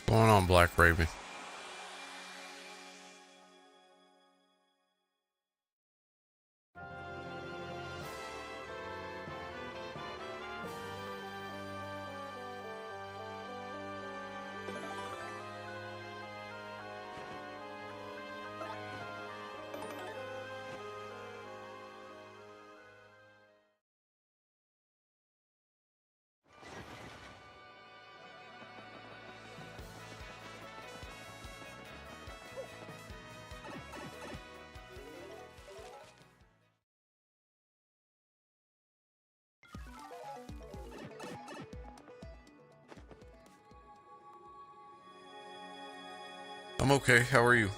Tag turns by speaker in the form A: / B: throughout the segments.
A: Going on, Black Raven? I'm okay. How are you?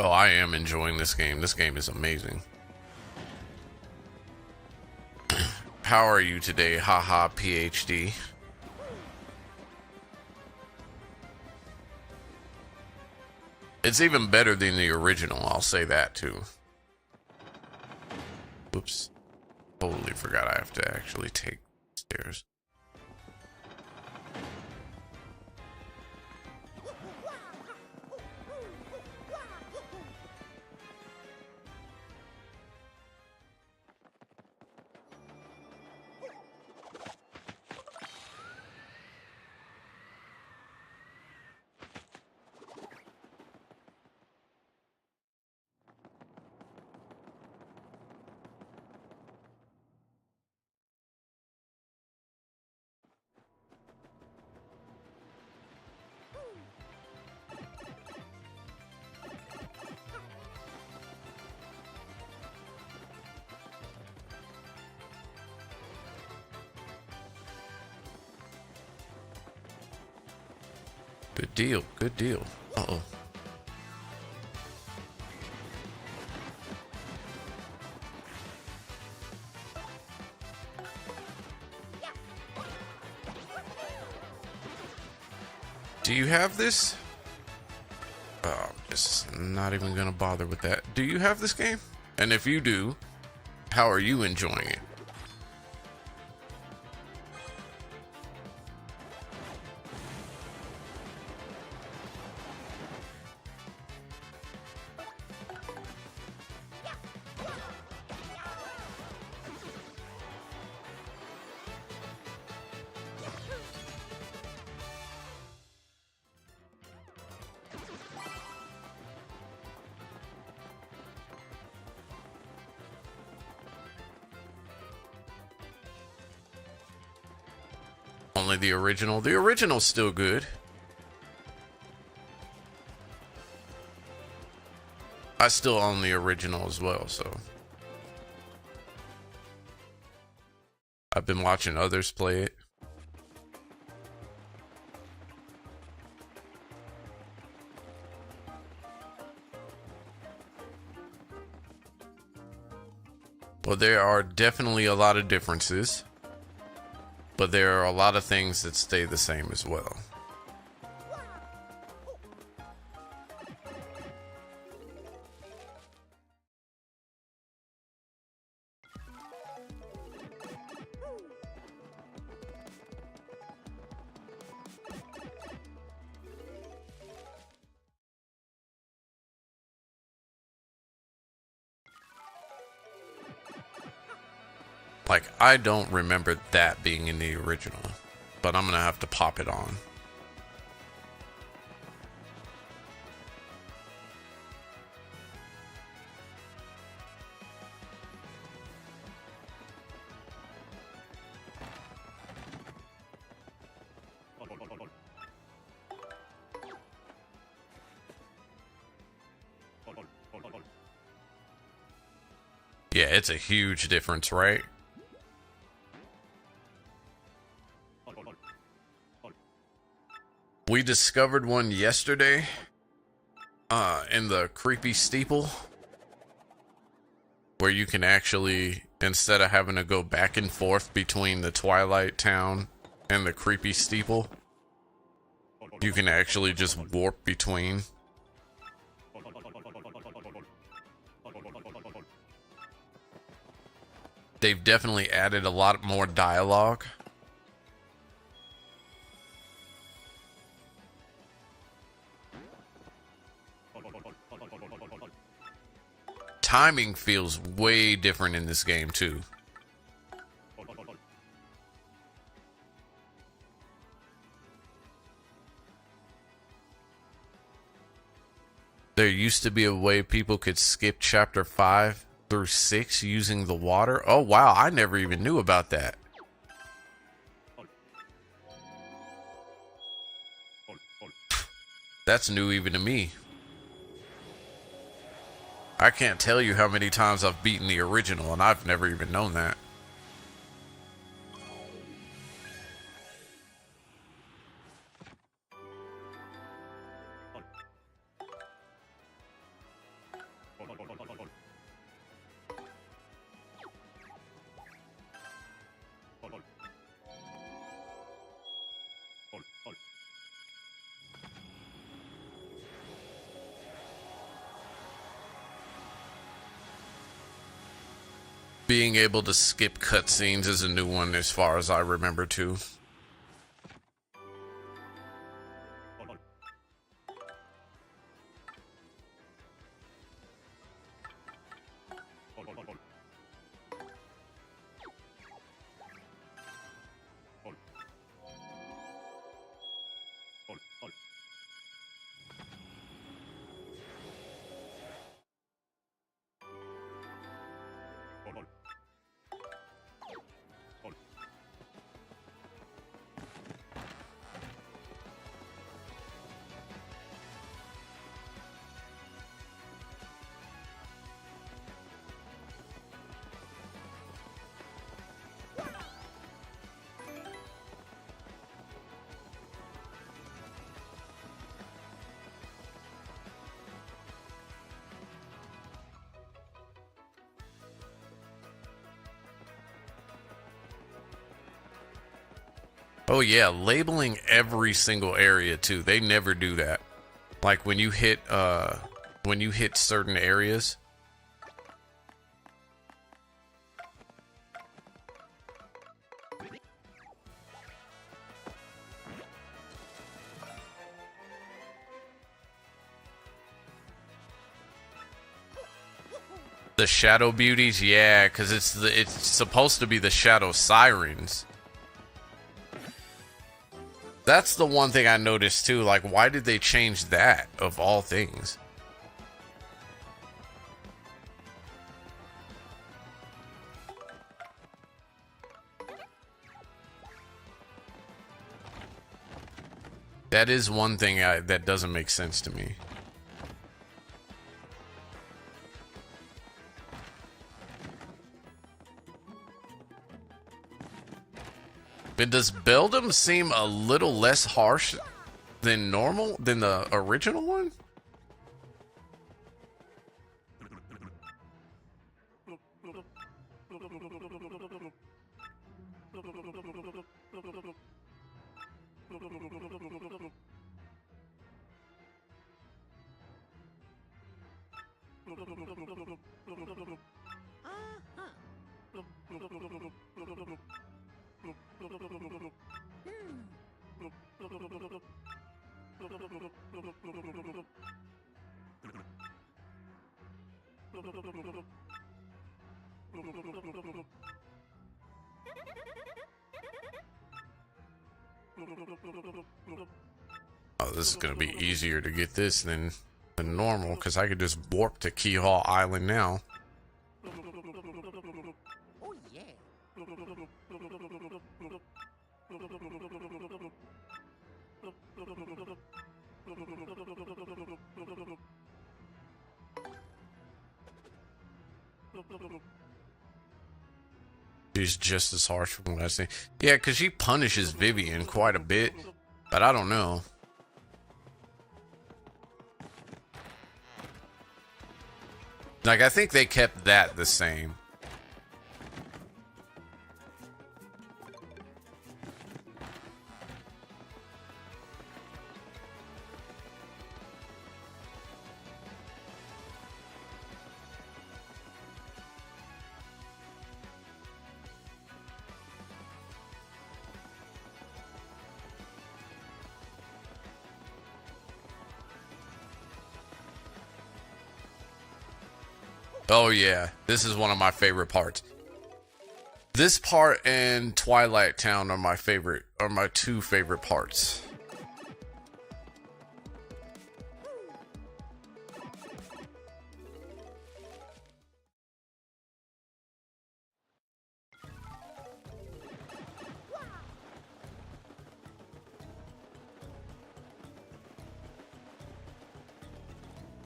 A: Oh, I am enjoying this game. This game is amazing. How are you today, haha PhD? It's even better than the original, I'll say that too. Whoops. Totally forgot I have to actually take stairs. Good deal, good deal. Uh-oh. Do you have this? Oh, I'm just not even gonna bother with that. Do you have this game? And if you do, how are you enjoying it? Only the original. The original's still good. I still own the original as well, so I've been watching others play it. Well, there are definitely a lot of differences, but there are a lot of things that stay the same as well. Like, I don't remember that being in the original, but I'm gonna have to pop it on. Yeah, it's a huge difference, right? We discovered one yesterday in the creepy steeple where you can actually, instead of having to go back and forth between the Twilight Town and the creepy steeple, you can actually just warp between. They've definitely added a lot more dialogue. Timing feels way different in this game too. There used to be a way people could skip chapter 5 through 6 using the water. Oh wow, I never even knew about that. That's new even to me. I can't tell you how many times I've beaten the original and I've never even known that. Being able to skip cutscenes is a new one as far as I remember too. Oh yeah, labeling every single area too. They never do that. Like when you hit certain areas. The shadow beauties, yeah, because it's supposed to be the shadow sirens. That's the one thing I noticed too. Like, why did they change that of all things? That is one thing that doesn't make sense to me. But does Beldum seem a little less harsh than normal, than the original one? Oh, this is gonna be easier to get this than normal, because I could just warp to Keyhole Island now.
B: Oh yeah.
A: She's just as harsh from what I see. Yeah, because she punishes Vivian quite a bit, but I don't know. Like, I think they kept that the same. Oh yeah, this is one of my favorite parts. This part and Twilight Town are my two favorite parts.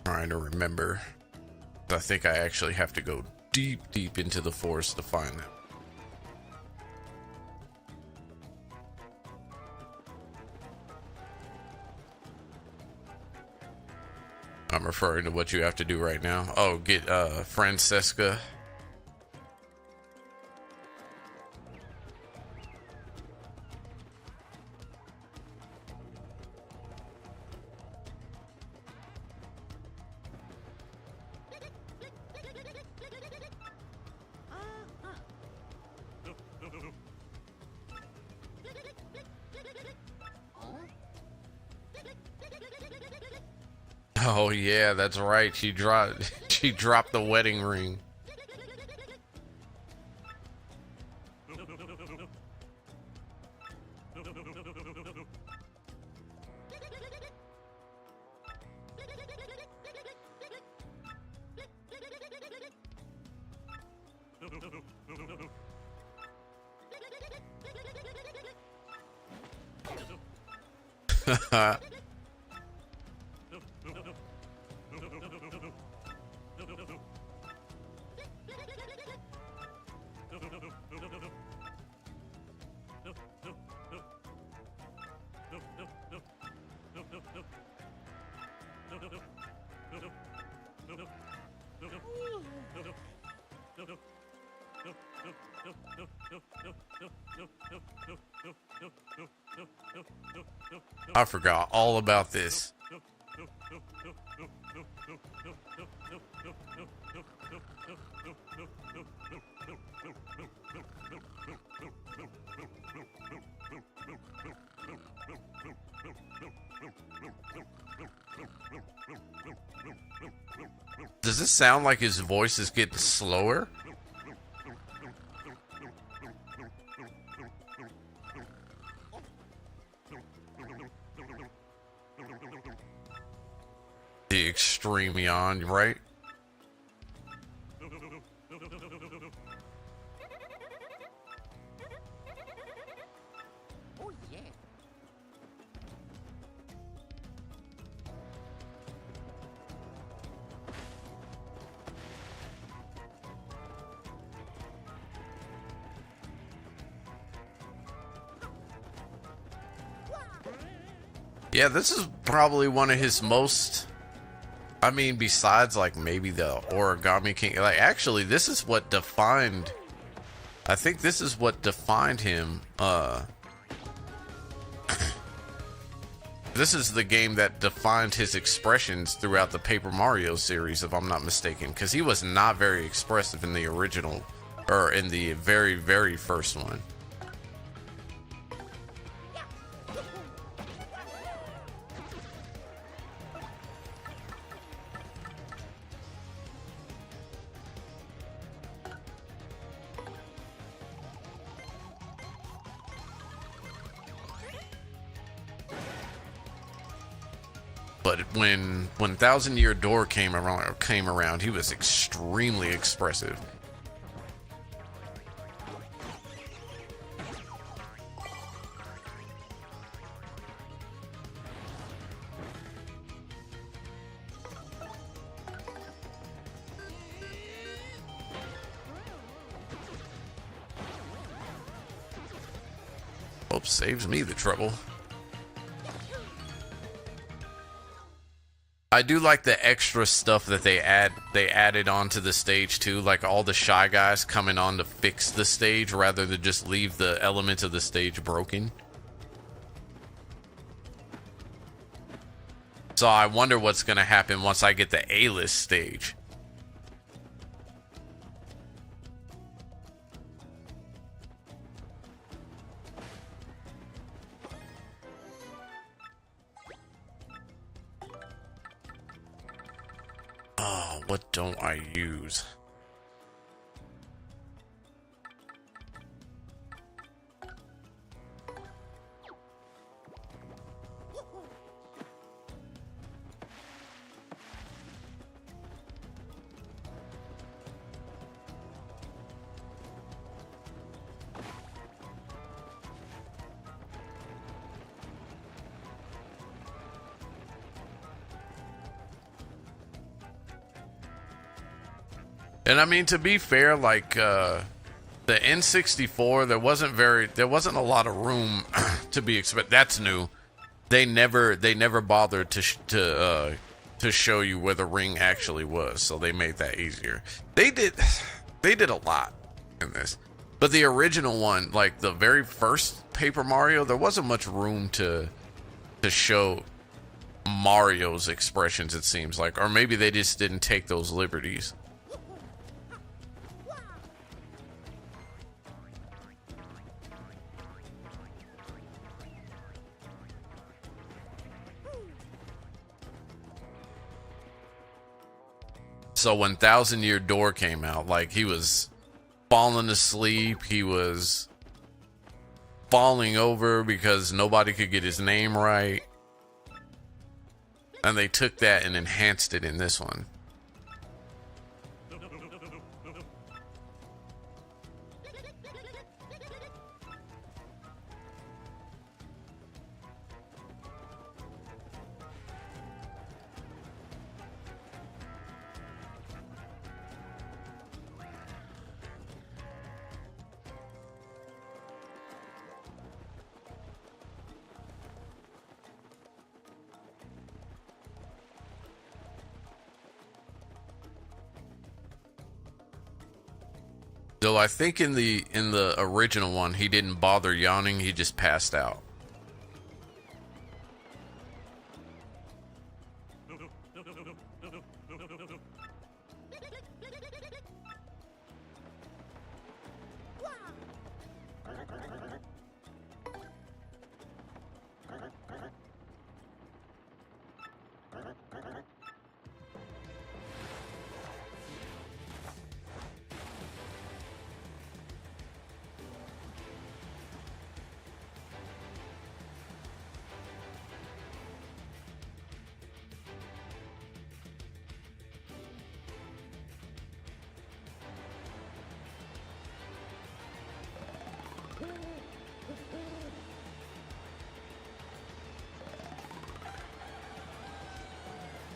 A: Trying to remember. I think I actually have to go deep into the forest to find them. I'm referring to what you have to do right now. Oh, get Francesca. Oh yeah, that's right. She dropped she dropped the wedding ring. I forgot all about this. Does this sound like his voice is getting slower? The extreme yawn, right?
B: Oh yeah.
A: Yeah, this is probably one of his most... I mean, besides, like, maybe the Origami King... Like, actually, this is what defined... I think this is what defined him, This is the game that defined his expressions throughout the Paper Mario series, if I'm not mistaken. Because he was not very expressive in the original... Or in the very, very first one. But when Thousand Year Door came around, he was extremely expressive. Oops, saves me the trouble. I do like the extra stuff that they added onto the stage too, like all the Shy Guys coming on to fix the stage rather than just leave the elements of the stage broken. So I wonder what's gonna happen once I get the A-list stage. Oh, what don't I use? And I mean, to be fair, like the N64, there wasn't a lot of room to be expect. That's new. They never bothered to show you where the ring actually was, so they made that easier. They did a lot in this, but the original one, like the very first Paper Mario, there wasn't much room to show Mario's expressions. It seems like, or maybe they just didn't take those liberties. So when Thousand Year Door came out, like, he was falling asleep, he was falling over because nobody could get his name right. And they took that and enhanced it in this one. Though I think in the original one, he didn't bother yawning, he just passed out.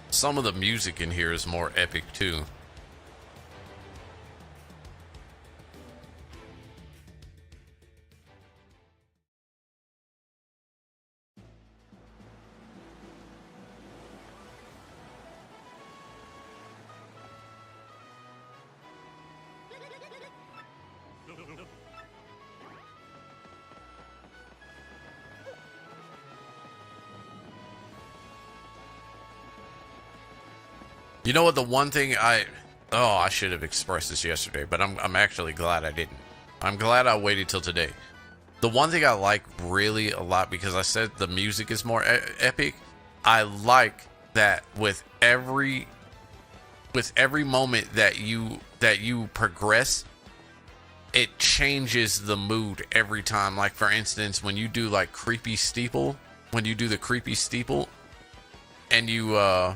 A: Some of the music in here is more epic too. You know what, the one thing I should have expressed this yesterday, but I'm actually glad I didn't. I'm glad I waited till today. The one thing I like really a lot, because I said the music is more epic, I like that with every moment that you progress, it changes the mood every time. Like, for instance, when you do like creepy steeple, when you do the creepy steeple and you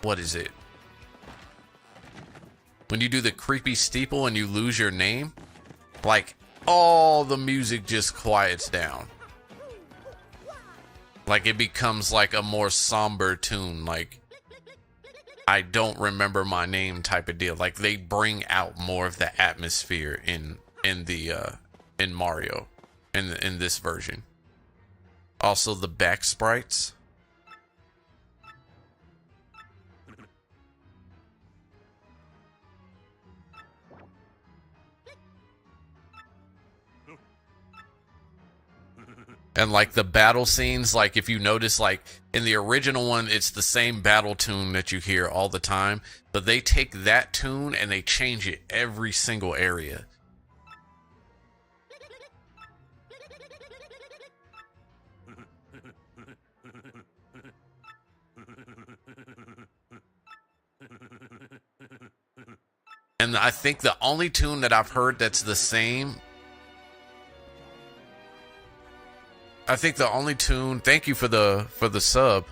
A: what is it? When you do the creepy steeple and you lose your name, like, all the music just quiets down. Like, it becomes like a more somber tune, like, I don't remember my name type of deal. Like, they bring out more of the atmosphere in Mario in this version. Also, the back sprites. And like the battle scenes, like if you notice, like in the original one, it's the same battle tune that you hear all the time, but they take that tune and they change it every single area. And I think the only tune that I've heard that's the same, I think the only tune, thank you for the sub.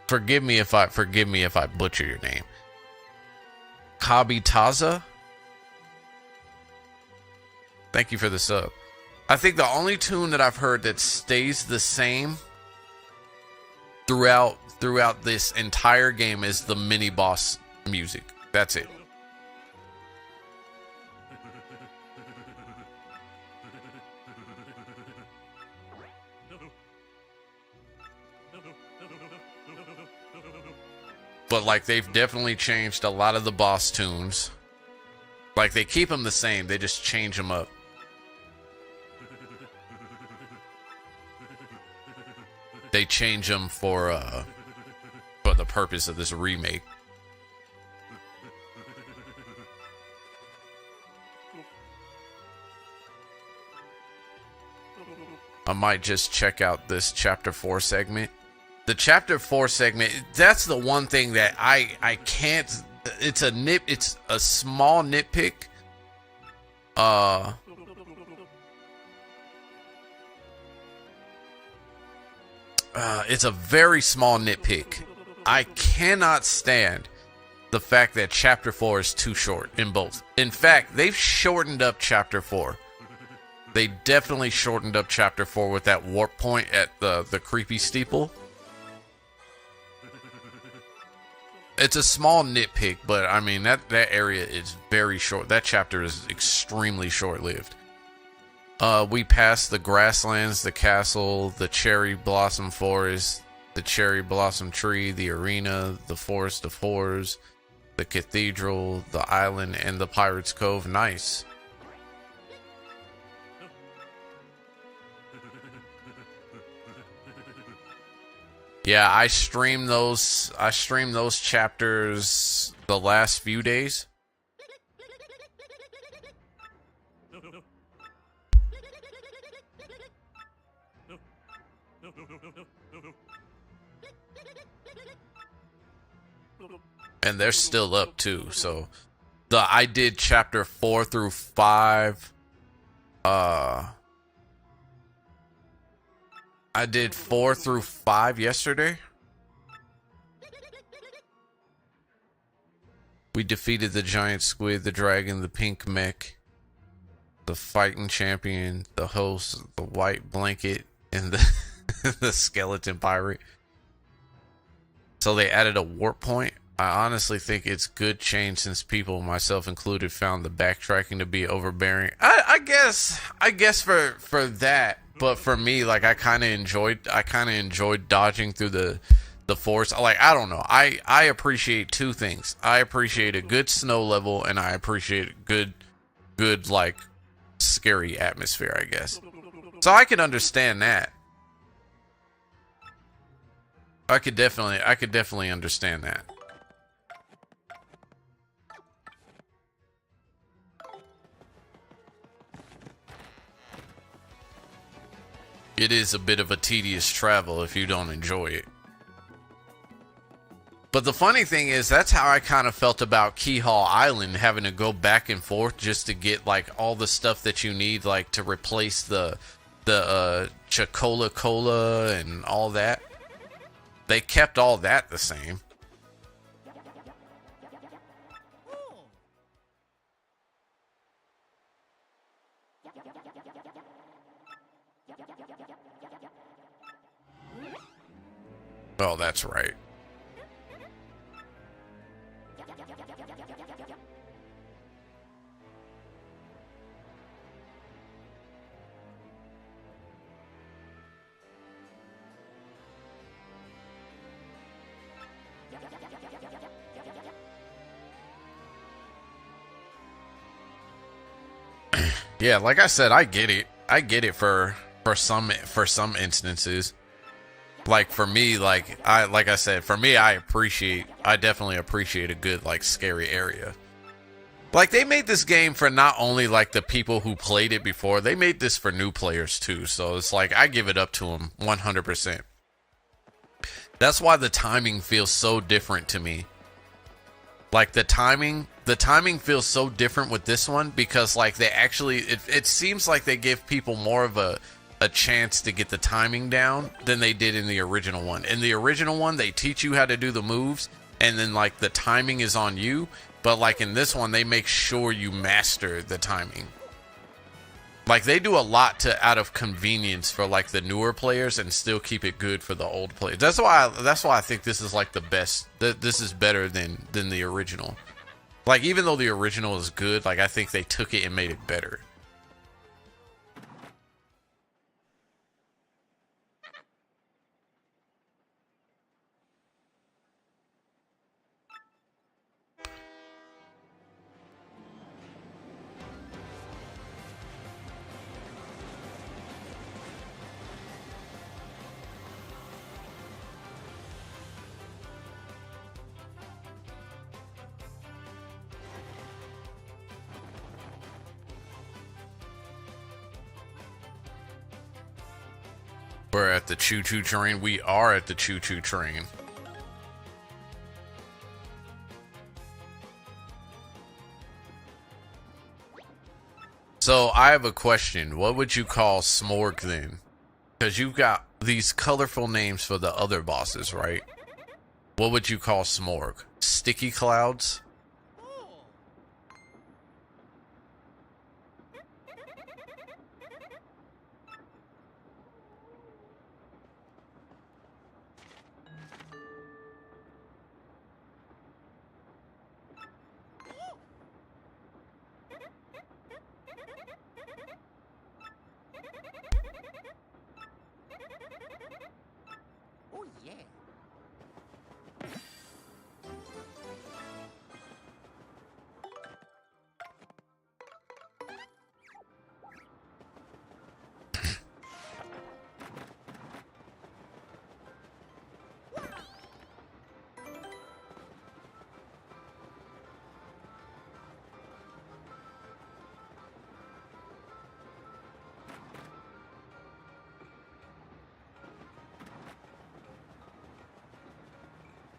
A: Forgive me if I butcher your name. Kabitaza? Thank you for the sub. I think the only tune that I've heard that stays the same throughout this entire game is the mini boss music. That's it. But like, they've definitely changed a lot of the boss tunes. Like, they keep them the same, they just change them up. They change them for the purpose of this remake. I might just check out this chapter 4 segment. The chapter 4 segment, that's the one thing that I can't. It's a small nitpick. It's a very small nitpick. I cannot stand the fact that chapter 4 is too short in both. In fact, they've shortened up chapter 4. They definitely shortened up chapter 4 with that warp point at the creepy steeple. It's a small nitpick, but I mean that area is very short. That chapter is extremely short-lived. We passed the grasslands, the castle, the cherry blossom forest, the cherry blossom tree, the arena, the forest of fours, the cathedral, the island, and the Pirate's Cove. Nice. Yeah, I streamed those chapters the last few days. And they're still up too. So I did chapter 4 through 5. I did 4 through 5 yesterday. We defeated the giant squid, the dragon, the pink mech, the fighting champion, the host, the white blanket, and the the skeleton pirate. So they added a warp point. I honestly think it's good change since people, myself included, found the backtracking to be overbearing. I guess for that, but for me, like I kind of enjoyed dodging through the forest. Like I don't know, I appreciate two things. I appreciate a good snow level, and I appreciate good like scary atmosphere, I guess. So I could understand that. I could definitely understand that. It is a bit of a tedious travel if you don't enjoy it. But the funny thing is, that's how I kind of felt about Keyhall Island, having to go back and forth just to get like all the stuff that you need, like to replace the Chocola Cola and all that. They kept all that the same. Oh, that's right. Yeah, like I said, I get it. I get it for some instances. Like for me, like I said, for me, I definitely appreciate a good like scary area. Like they made this game for not only like the people who played it before, they made this for new players too. So it's like I give it up to them 100%. That's why the timing feels so different to me. Like the timing feels so different with this one because like they actually, it seems like they give people more of a chance to get the timing down than they did in the original one. In the original one, they teach you how to do the moves and then like the timing is on you. But like in this one, they make sure you master the timing. Like they do a lot out of convenience for like the newer players and still keep it good for the old players. That's why I think this is like the best. This is better than the original. Like even though the original is good, like I think they took it and made it better. We're at the choo-choo train. We are at the choo-choo train. So I have a question. What would you call Smorg then? Because you've got these colorful names for the other bosses, right? What would you call Smorg? Sticky clouds?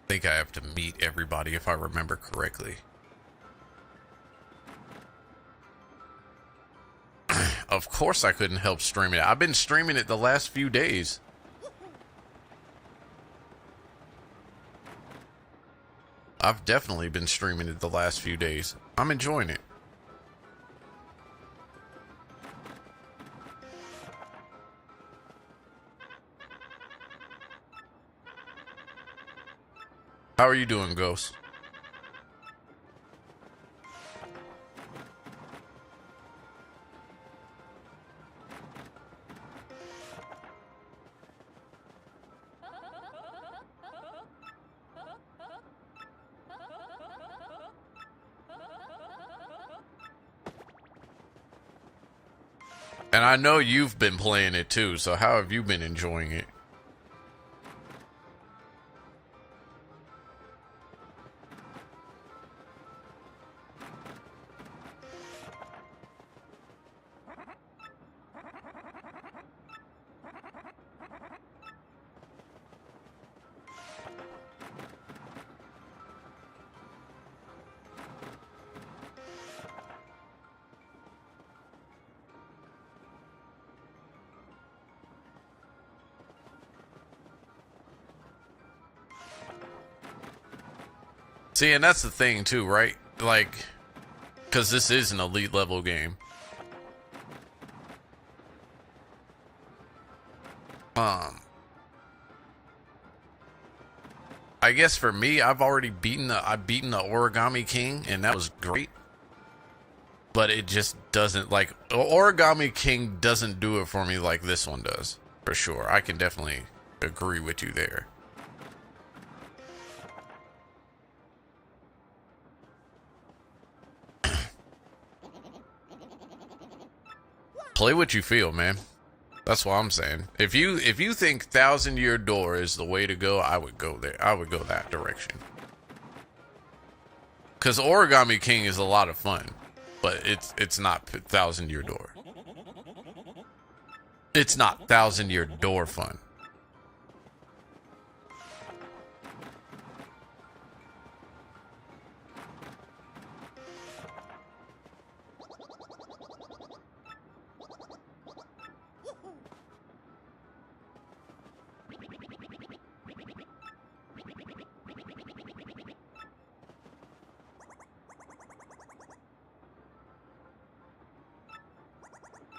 A: I think I have to meet everybody if I remember correctly. Of course I couldn't help streaming it. I've been streaming it the last few days. I've definitely been streaming it the last few days. I'm enjoying it. How are you doing, Ghost? And I know you've been playing it too, so how have you been enjoying it? See, and that's the thing too, right? Like, because this is an elite level game. I guess for me, I've beaten the Origami King, and that was great. But it just doesn't, like, Origami King doesn't do it for me like this one does, for sure. I can definitely agree with you there. Play what you feel, man. That's what I'm saying. If you think Thousand Year Door is the way to go, I would go there. I would go that direction. Cause Origami King is a lot of fun, but it's not Thousand Year Door. It's not Thousand Year Door fun.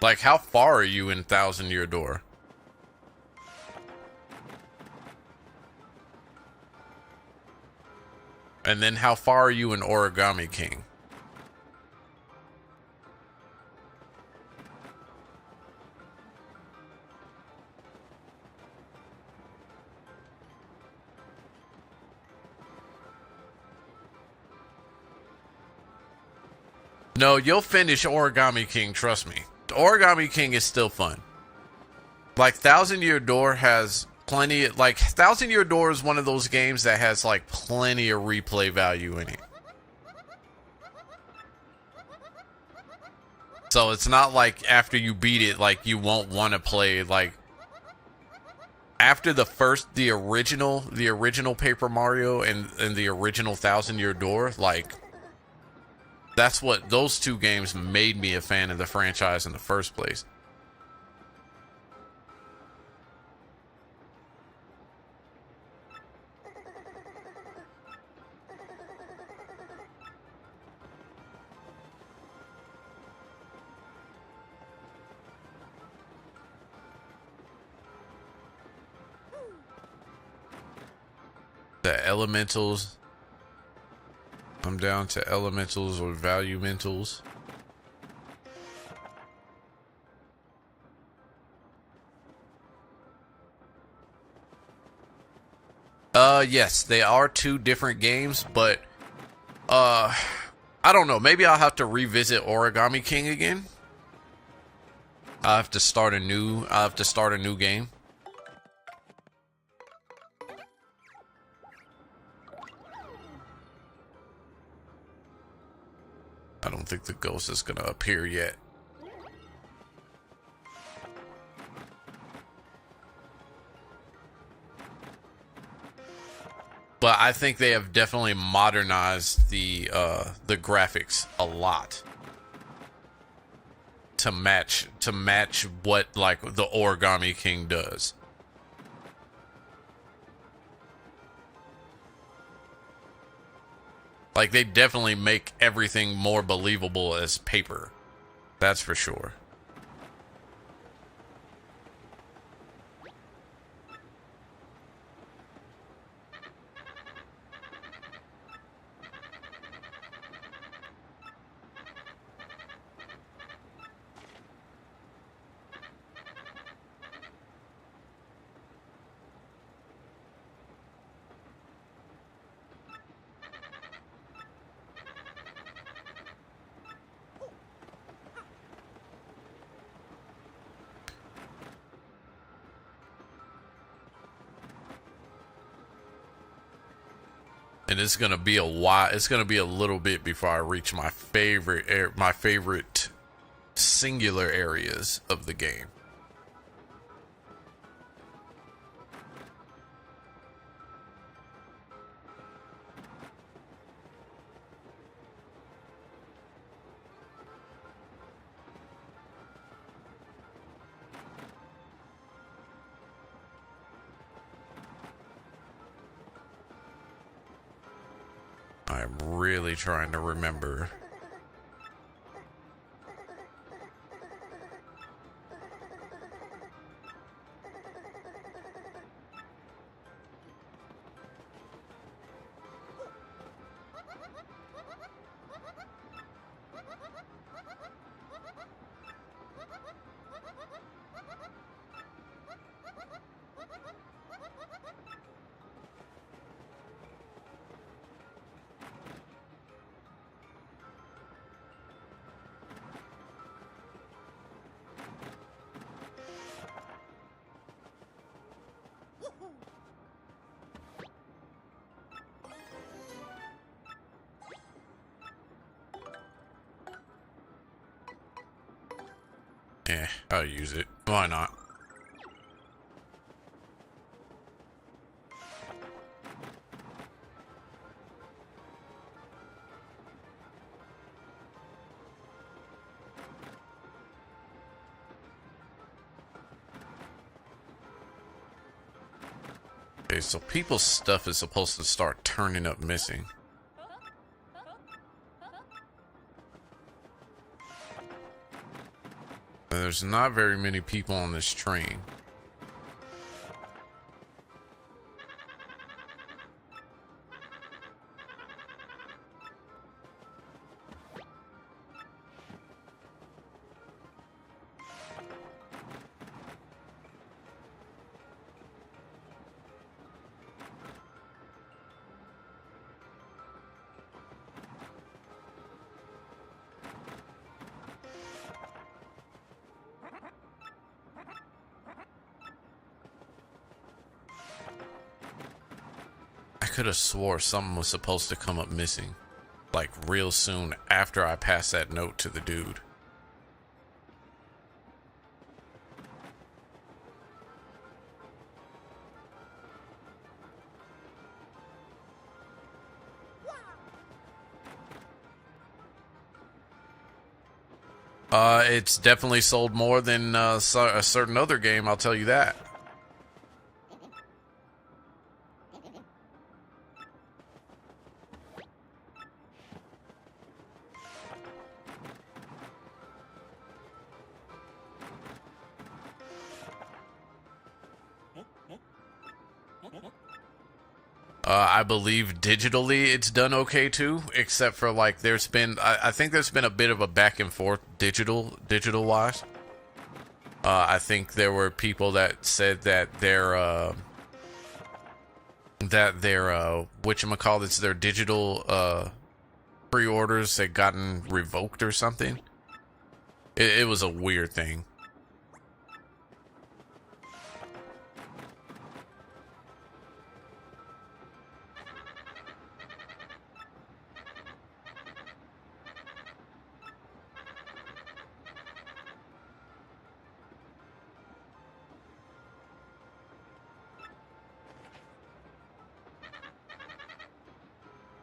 A: Like, how far are you in Thousand Year Door? And then how far are you in Origami King? No, you'll finish Origami King, trust me. Origami King is still fun. Like, Thousand Year Door has plenty, like, Thousand Year Door is one of those games that has, like, plenty of replay value in it. So it's not like after you beat it, like, you won't want to play, like, after the original Paper Mario and the original Thousand Year Door, like that's what those two games made me a fan of the franchise in the first place. The elementals. I'm down to elementals or value mentals. Yes, they are two different games, but I don't know. Maybe I'll have to revisit Origami King again. I have to start a new game. I don't think the ghost is gonna appear yet. But I think they have definitely modernized the graphics a lot to match what like the Origami King does. Like they definitely make everything more believable as paper. That's for sure. And it's gonna be a while. It's gonna be a little bit before I reach my favorite singular areas of the game. I'm really trying to remember. Yeah, I'll use it. Why not? Okay, so people's stuff is supposed to start turning up missing. There's not very many people on this train. I could have swore something was supposed to come up missing, like real soon after I passed that note to the dude. It's definitely sold more than a certain other game, I'll tell you that. I believe digitally it's done okay too, except for like there's been I think there's been a bit of a back and forth digital wise. I think there were people that said that their whatchamacallits, their digital pre-orders had gotten revoked or something. It was a weird thing.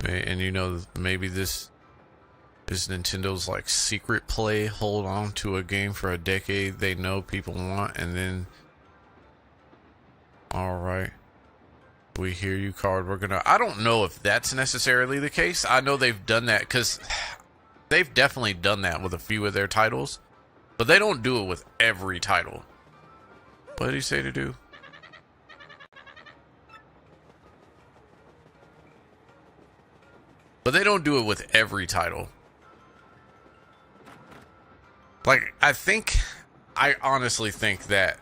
A: And you know, maybe this is Nintendo's like secret play, hold on to a game for a decade they know people want, and then, all right, we hear you, card, we're gonna, I don't know if that's necessarily the case. I know they've done that because they've definitely done that with a few of their titles, but they don't do it with every title. What did he say to do? But they don't do it with every title. Like, I honestly think that,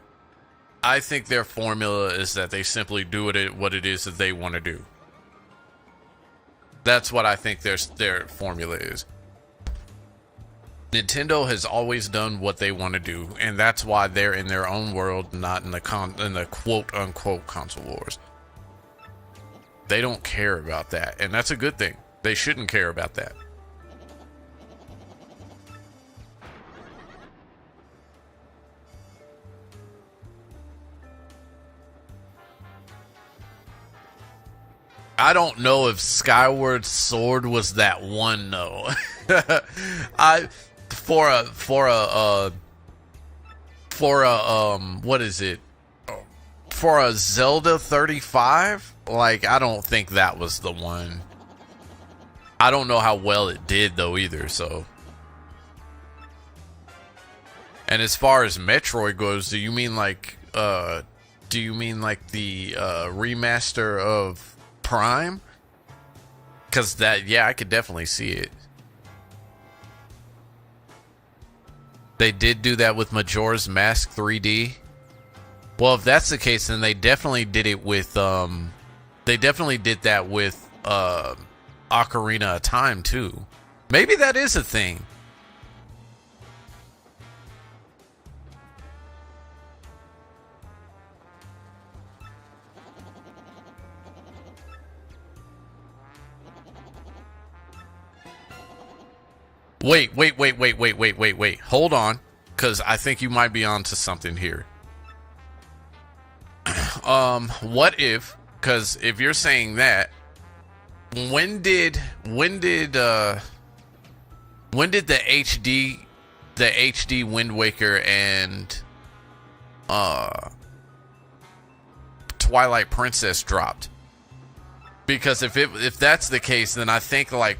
A: I think their formula is that they simply do it what it is that they want to do. That's what I think their formula is. Nintendo has always done what they want to do, and that's why they're in their own world, not in the quote unquote console wars. They don't care about that, and that's a good thing. They shouldn't care about that. I don't know if Skyward Sword was that one though. For a what is it? For a Zelda 35, like I don't think that was the one. I don't know how well it did though either, so. And as far as Metroid goes, do you mean like the remaster of Prime? Cuz that, yeah, I could definitely see it. They did do that with Majora's Mask 3D. Well, if that's the case, then they definitely did it with they definitely did that with Ocarina of Time too. Maybe that is a thing. Wait. Hold on, because I think you might be onto something here. What if? Because if you're saying that, when did the HD Wind Waker and Twilight Princess dropped? Because if that's the case, then I think like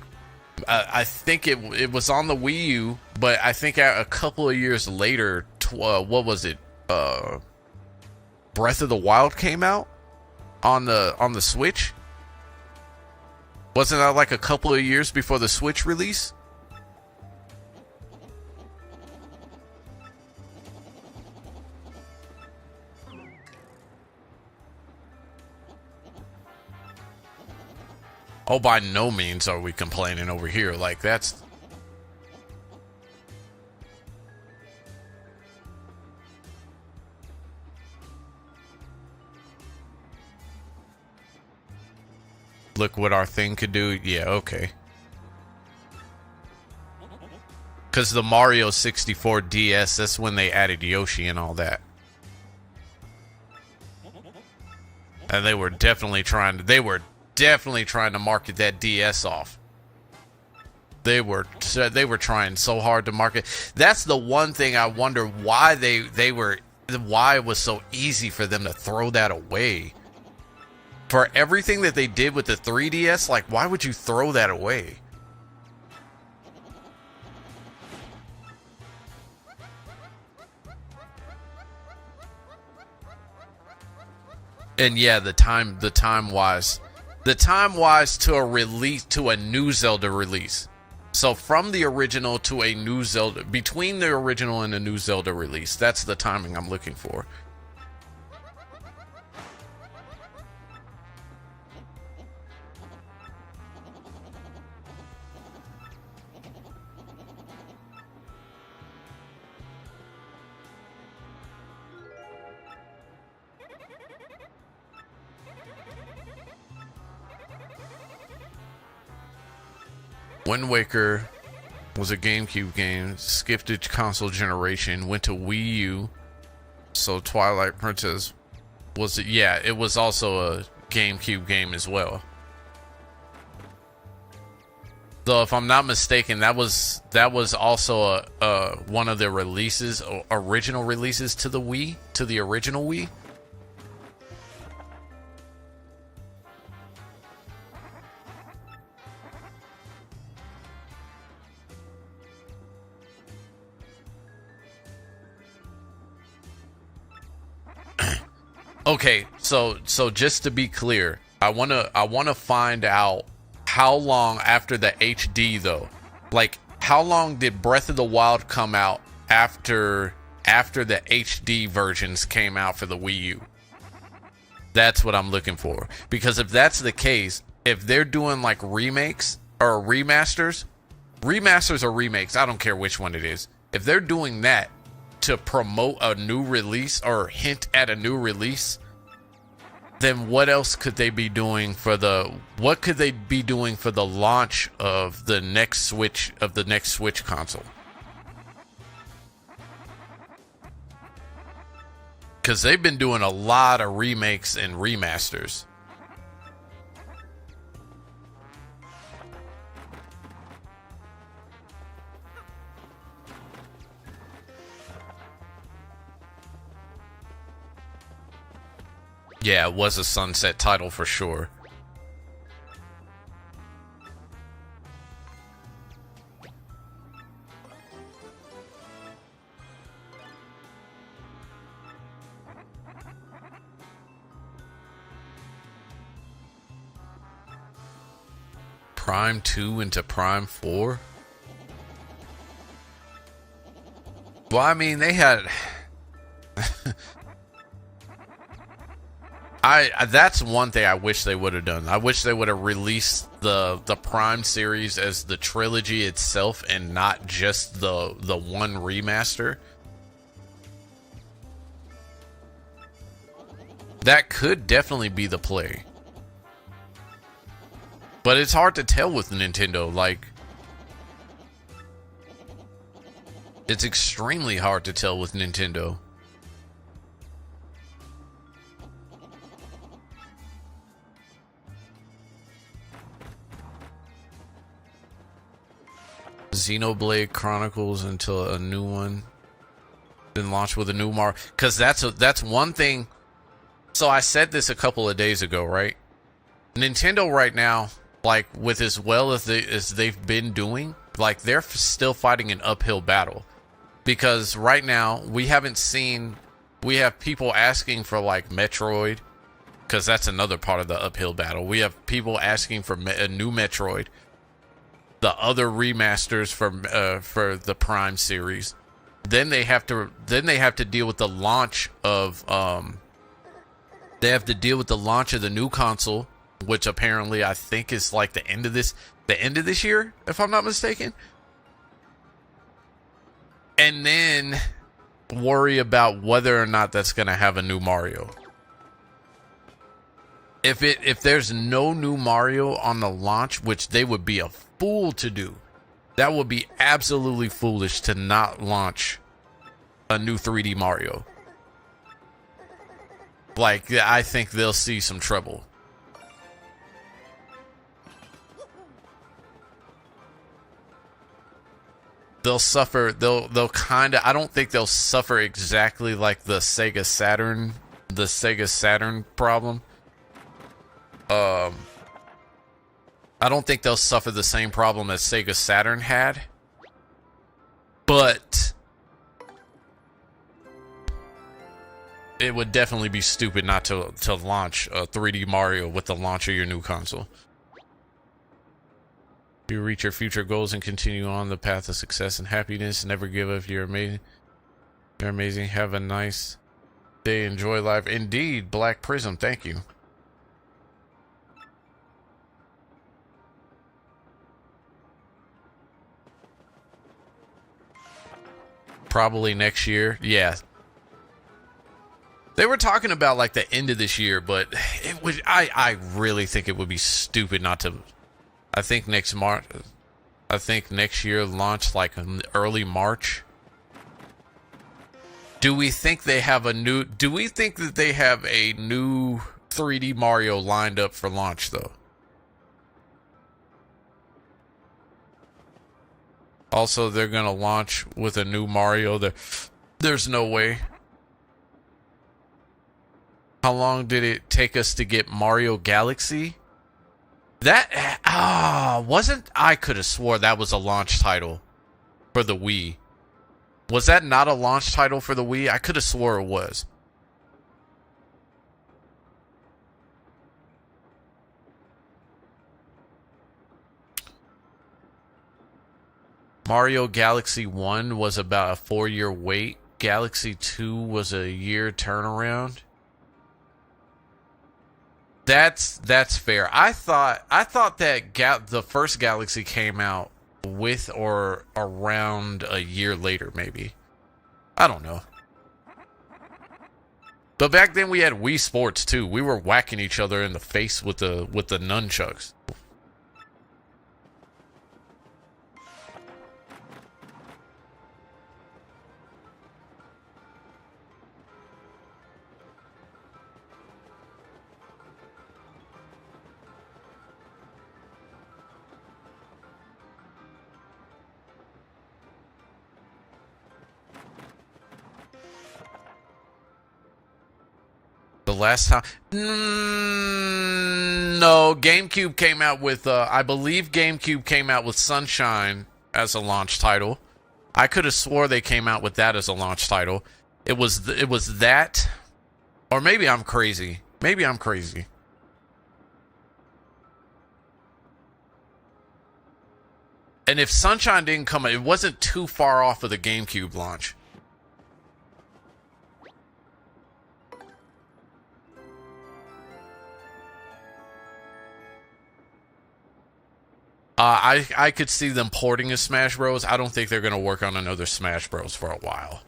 A: I think it was on the Wii U, but I think a couple of years later, what was it? Breath of the Wild came out on the Switch. Wasn't that like a couple of years before the Switch release? Oh, by no means are we complaining over here. Like, that's... Look what our thing could do. Yeah, okay. Because the Mario 64 DS, that's when they added Yoshi and all that. And they were definitely trying to market that DS off. They were trying so hard to market. That's the one thing I wonder why why it was so easy for them to throw that away. For everything that they did with the 3DS, like, why would you throw that away? And yeah, the time wise to a release, to a new Zelda release. So from the original to a new Zelda, between the original and the new Zelda release, that's the timing I'm looking for. Wind Waker was a GameCube game, skipped its console generation, went to Wii U. So Twilight Princess was, yeah, it was also a GameCube game as well. Though if I'm not mistaken, that was also a one of the releases, original releases to the Wii, to the original Wii. Okay, so just to be clear, I wanna find out how long after the HD though. Like, how long did Breath of the Wild come out after the HD versions came out for the Wii U? That's what I'm looking for. Because if that's the case, if they're doing like remakes or remasters or remakes, I don't care which one it is. If they're doing that to promote a new release or hint at a new release, then what else could they be doing for the launch of the next Switch console? Because they've been doing a lot of remakes and remasters. Yeah, it was a Sunset title for sure. Prime 2 into Prime 4? Well, I mean, they had... that's one thing I wish they would have done. I wish they would have released the Prime series as the trilogy itself and not just the one remaster. That could definitely be the play. But it's hard to tell with Nintendo. Like, it's extremely hard to tell with Nintendo. Xenoblade Chronicles until a new one, then launch with a new Mario. Because that's one thing. So I said this a couple of days ago, right? Nintendo right now, like, with as well as they've been doing, like, they're still fighting an uphill battle. Because right now we have people asking for like Metroid, because that's another part of the uphill battle. We have people asking for a new Metroid, the other remasters for the Prime series. Then they have to deal with the launch of the new console, which apparently I think is like the end of this year, if I'm not mistaken. And then worry about whether or not that's going to have a new Mario. If there's no new Mario on the launch, which they would be a fool to do, that would be absolutely foolish to not launch a new 3D Mario. Like, I think they'll see some trouble. they'll suffer. They'll kind of. I don't think they'll suffer exactly like the Sega Saturn problem. I don't think they'll suffer the same problem as Sega Saturn had, but it would definitely be stupid not to launch a 3D Mario with the launch of your new console. You reach your future goals and continue on the path of success and happiness. Never give up. You're amazing. You're amazing. Have a nice day. Enjoy life. Indeed, Black Prism. Thank you. Probably next year. Yeah. They were talking about like the end of this year, but it would. I really think it would be stupid not to. I think next year launch like in early March. Do we think they have a new? Do we think that they have a new 3D Mario lined up for launch though? Also, they're gonna launch with a new Mario. There's no way. How long did it take us to get Mario Galaxy? That wasn't. I could have swore that was a launch title for the Wii. Was that not a launch title for the Wii? I could have swore it was. Mario Galaxy 1 was about a 4-year wait. Galaxy 2 was a year turnaround. That's fair. I thought that the first Galaxy came out with or around a year later, maybe. I don't know. But back then we had Wii Sports too. We were whacking each other in the face with the nunchucks. The last time, no, GameCube came out with. I believe GameCube came out with Sunshine as a launch title. I could have swore they came out with that as a launch title. It was that, or maybe I'm crazy. Maybe I'm crazy. And if Sunshine didn't come, it wasn't too far off of the GameCube launch. I could see them porting a Smash Bros. I don't think they're going to work on another Smash Bros. For a while.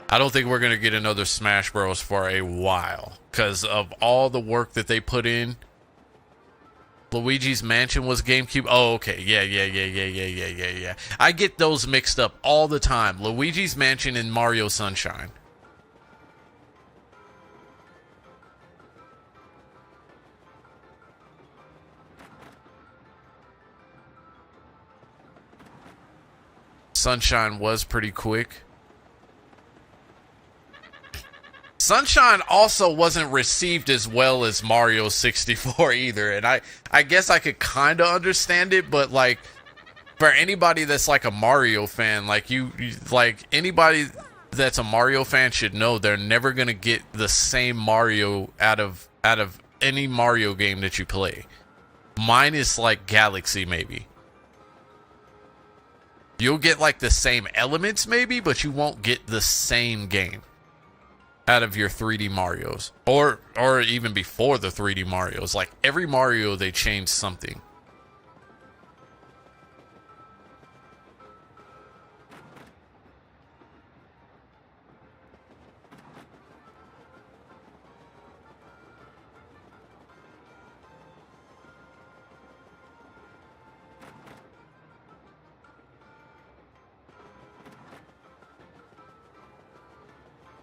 A: I don't think we're going to get another Smash Bros. For a while. Because of all the work that they put in. Luigi's Mansion was GameCube. Oh, okay. Yeah. I get those mixed up all the time. Luigi's Mansion and Mario Sunshine. Sunshine was pretty quick. Sunshine also wasn't received as well as Mario 64 either, and I guess I could kind of understand it, but like for anybody that's like a Mario fan, like you like anybody that's a Mario fan should know they're never gonna get the same Mario out of any Mario game that you play. Mine is like Galaxy maybe. You'll get like the same elements maybe, but you won't get the same game out of your 3D Marios. Or even before the 3D Marios. Like every Mario they changed something.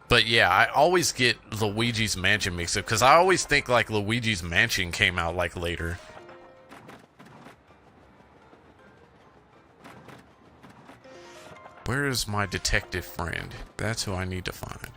A: But yeah, I always get Luigi's Mansion mixed up because I always think like Luigi's Mansion came out like later. Where is my detective friend? That's who I need to find.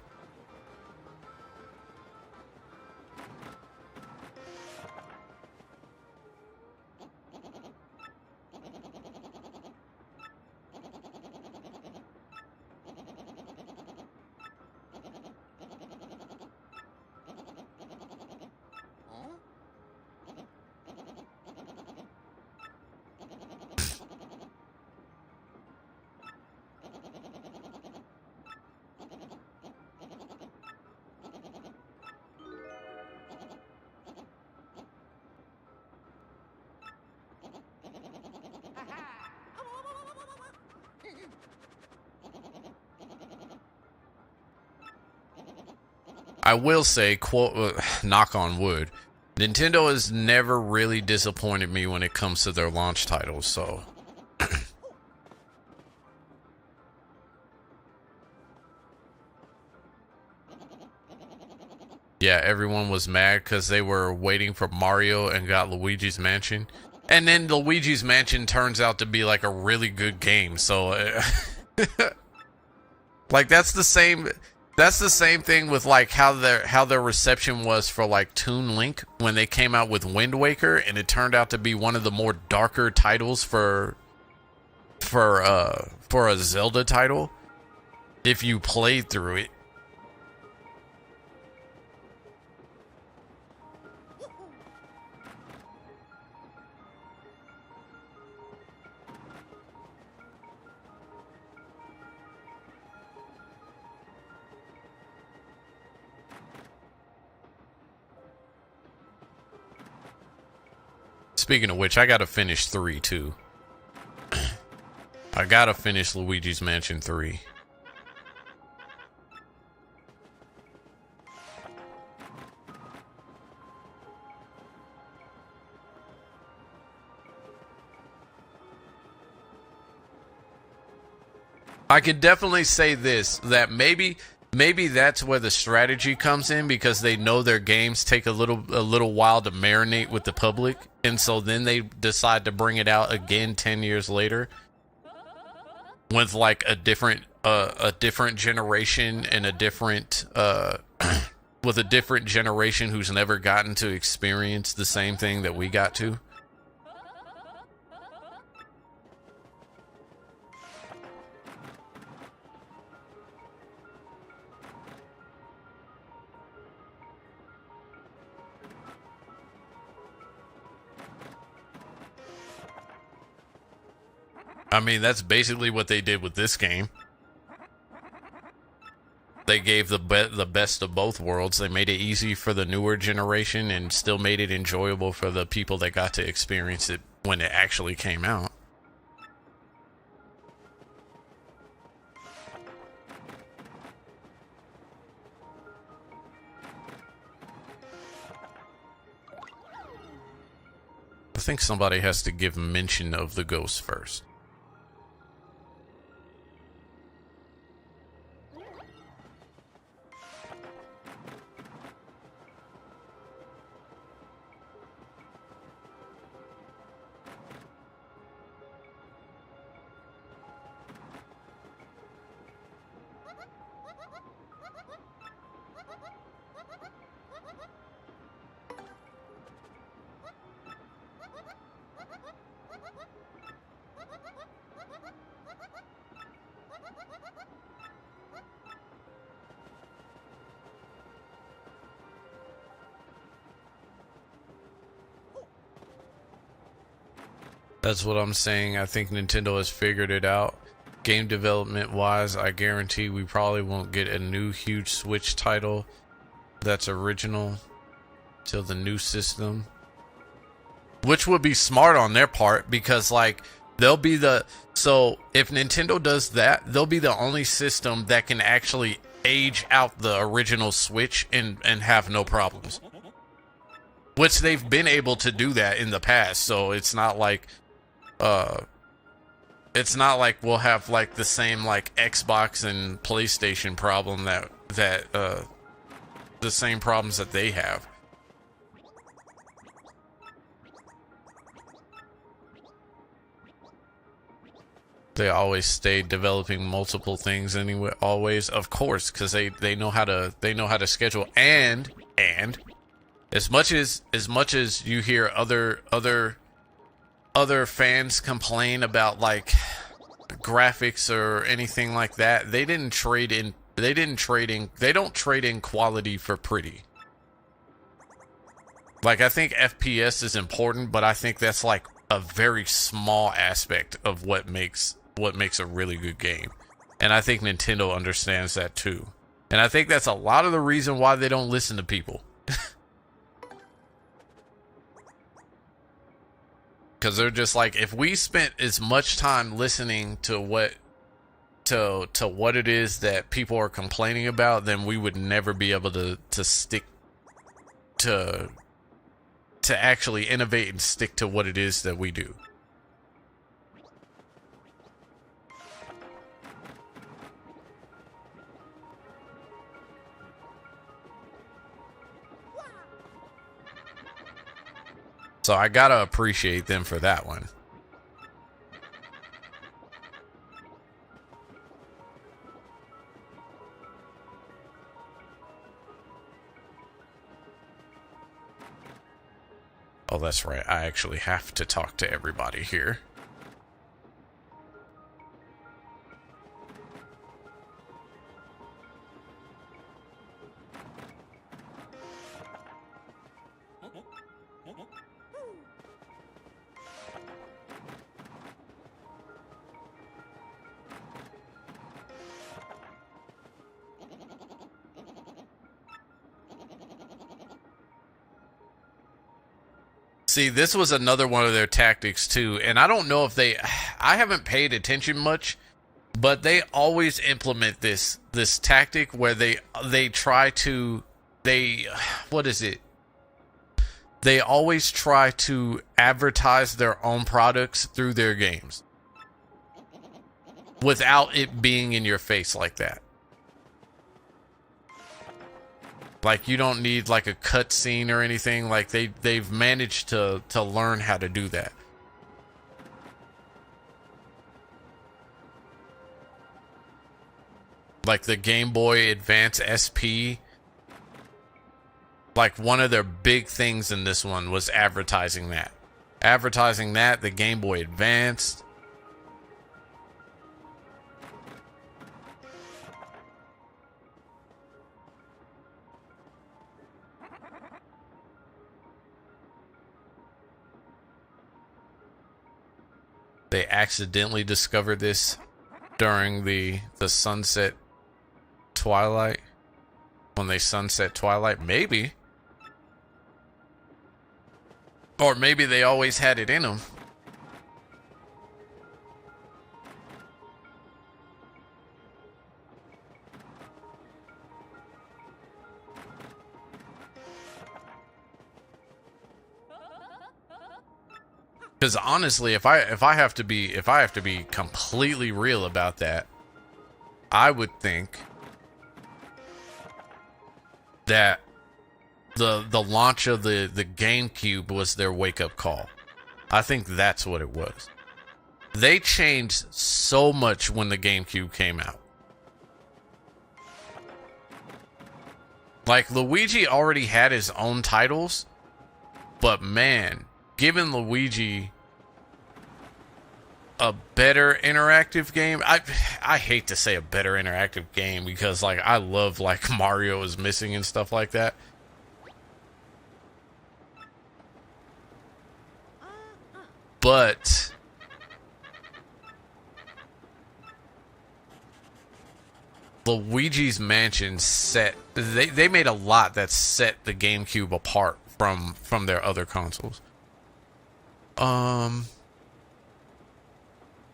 A: I will say, quote, knock on wood, Nintendo has never really disappointed me when it comes to their launch titles, so. Yeah, everyone was mad because they were waiting for Mario and got Luigi's Mansion. And then Luigi's Mansion turns out to be like a really good game, so. Like, that's the same thing with like how their reception was for like Toon Link when they came out with Wind Waker, and it turned out to be one of the more darker titles for a Zelda title if you played through it. Speaking of which, I gotta finish 3 too. I gotta finish Luigi's Mansion 3. I could definitely say this, that maybe that's where the strategy comes in, because they know their games take a little while to marinate with the public, and so then they decide to bring it out again 10 years later with like a different generation and a different with a different generation who's never gotten to experience the same thing that we got to. I mean, that's basically what they did with this game. They gave the best of both worlds. They made it easy for the newer generation and still made it enjoyable for the people that got to experience it when it actually came out. I think somebody has to give mention of the ghost first. That's what I'm saying. I think Nintendo has figured it out. Game development wise, I guarantee we probably won't get a new huge Switch title that's original till the new system. Which would be smart on their part, because like they'll be so if Nintendo does that, they'll be the only system that can actually age out the original Switch and have no problems. Which they've been able to do that in the past, so it's not like we'll have like the same like Xbox and PlayStation problem that the same problems that they have. They always stay developing multiple things anyway, always, of course, because they know how to schedule. And as much as you hear other fans complain about like graphics or anything like that, they don't trade in quality for pretty. Like, I think FPS is important, but I think that's like a very small aspect of what makes a really good game. And I think Nintendo understands that too. And I think that's a lot of the reason why they don't listen to people. Because they're just like, if we spent as much time listening to what it is that people are complaining about, then we would never be able to stick to actually innovate and stick to what it is that we do. So I gotta appreciate them for that one. Oh, that's right. I actually have to talk to everybody here. See, this was another one of their tactics too, and I don't know if I haven't paid attention much, but they always implement this tactic where they try to what is it? They always try to advertise their own products through their games without it being in your face like that. Like, you don't need like a cutscene or anything. Like, they've managed to learn how to do that. Like the Game Boy Advance SP. Like, one of their big things in this one was advertising that. Advertising that, the Game Boy Advance. They accidentally discovered this during the sunset twilight. When they sunset twilight, maybe. Or maybe they always had it in them. Because honestly, if I have to be completely real about that, I would think that the launch of the GameCube was their wake up call. I think that's what it was. They changed so much when the GameCube came out. Like, Luigi already had his own titles, but man, giving Luigi a better interactive game. I hate to say a better interactive game because, like, I love like Mario is Missing and stuff like that. But Luigi's Mansion they made a lot that set the GameCube apart from their other consoles.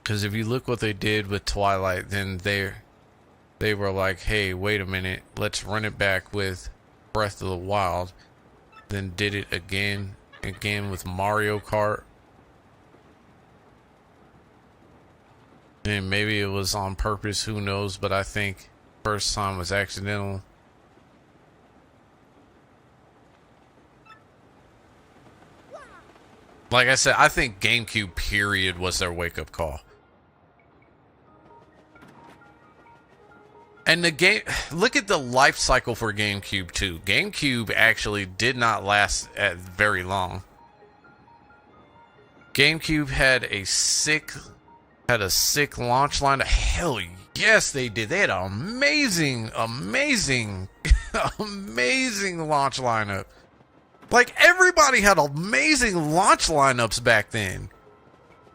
A: Because if you look what they did with Twilight, then they were like, hey, wait a minute, let's run it back with Breath of the Wild. Then did it again with Mario Kart. And maybe it was on purpose, who knows, but I think first time was accidental. Like I said, I think GameCube period was their wake-up call. And the game, look at the life cycle for GameCube too. GameCube actually did not last very long. GameCube had a sick launch lineup. Hell yes, they did. They had an amazing launch lineup. Like, everybody had amazing launch lineups back then.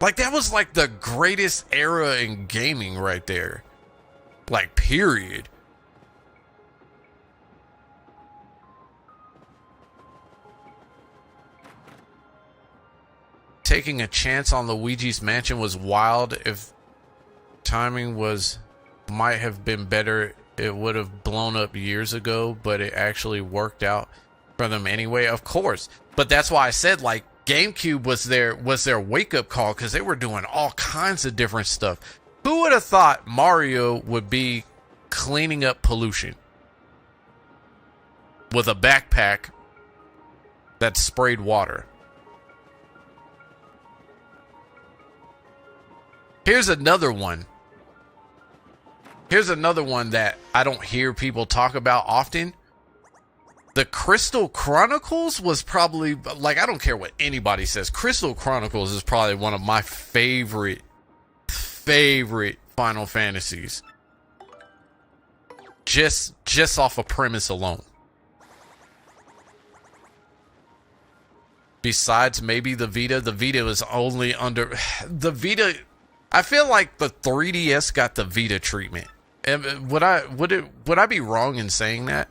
A: Like, that was like the greatest era in gaming right there. Like, period. Taking a chance on Luigi's Mansion was wild. If timing might have been better, it would have blown up years ago, but it actually worked out for them anyway, of course. But that's why I said, like, GameCube was their wake-up call, because they were doing all kinds of different stuff. Who would have thought Mario would be cleaning up pollution with a backpack that sprayed water? Here's another one. Here's another one that I don't hear people talk about often. The Crystal Chronicles was probably, like, I don't care what anybody says, Crystal Chronicles is probably one of my favorite Final Fantasies. Just off a premise alone. Besides maybe the Vita was only under the Vita. I feel like the 3DS got the Vita treatment. And would I be wrong in saying that?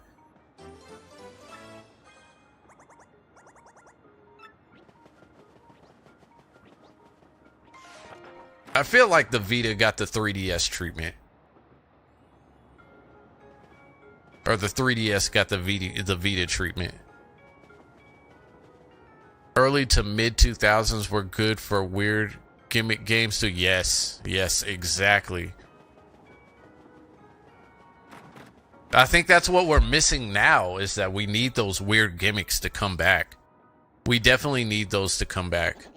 A: I feel like the Vita got the 3DS treatment. Or the 3DS got the Vita treatment. Early to mid 2000s were good for weird gimmick games too. Yes, exactly. I think that's what we're missing now, is that we need those weird gimmicks to come back. We definitely need those to come back.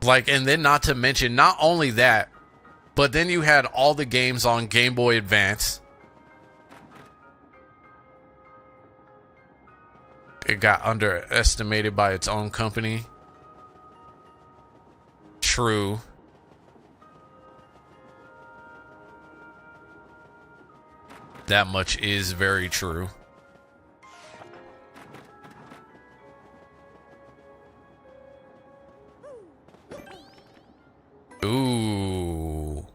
A: Like, and then not to mention, not only that, but then you had all the games on Game Boy Advance. It got underestimated by its own company. True. That much is very true. Ooh.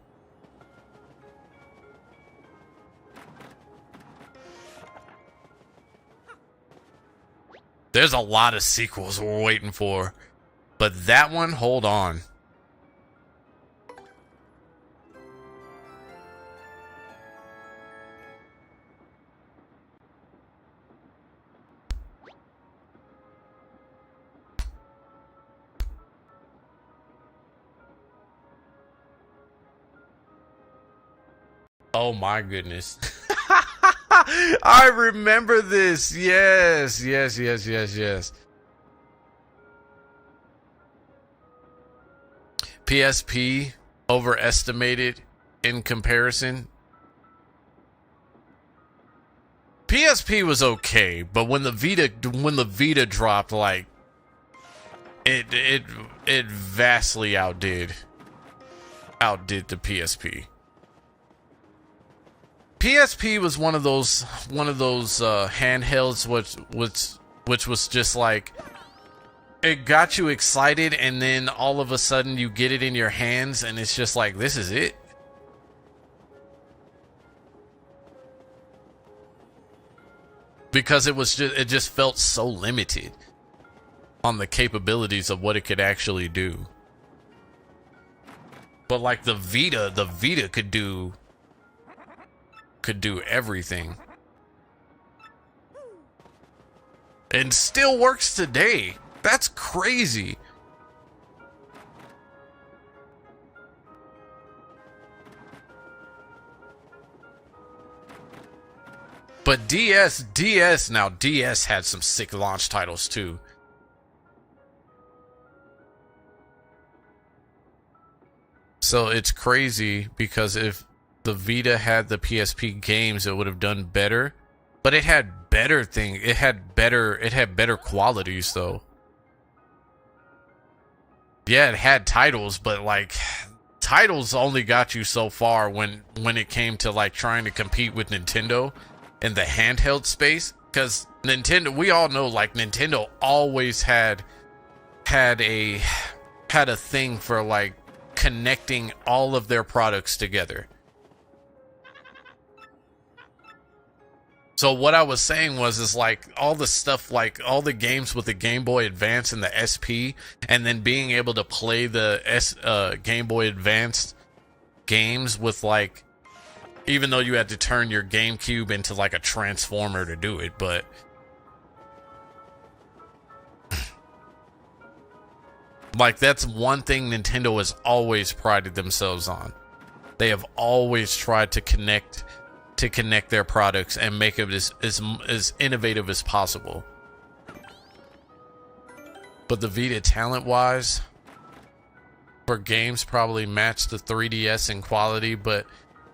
A: There's a lot of sequels we're waiting for. But that one, hold on. Oh my goodness. I remember this. Yes. PSP overestimated in comparison. PSP was okay, but when the Vita dropped, like, it vastly outdid the PSP. PSP was one of those handhelds which was just like, it got you excited, and then all of a sudden you get it in your hands and it's just like, this is it. Because it just felt so limited on the capabilities of what it could actually do. But like the Vita could do everything. And still works today. That's crazy. But DS had some sick launch titles too. So it's crazy because if the Vita had the PSP games, it would have done better. But it had better things. It had better qualities though. Yeah, it had titles, but like titles only got you so far when it came to like trying to compete with Nintendo in the handheld space. Because Nintendo, we all know, like Nintendo always had a thing for like connecting all of their products together. So what I was saying is like all the stuff, like all the games with the Game Boy Advance and the SP, and then being able to play the Game Boy Advance games with like, even though you had to turn your GameCube into like a transformer to do it, but like that's one thing Nintendo has always prided themselves on. They have always tried to connect their products and make it as innovative as possible. But the Vita, talent-wise, for games probably matched the 3DS in quality, but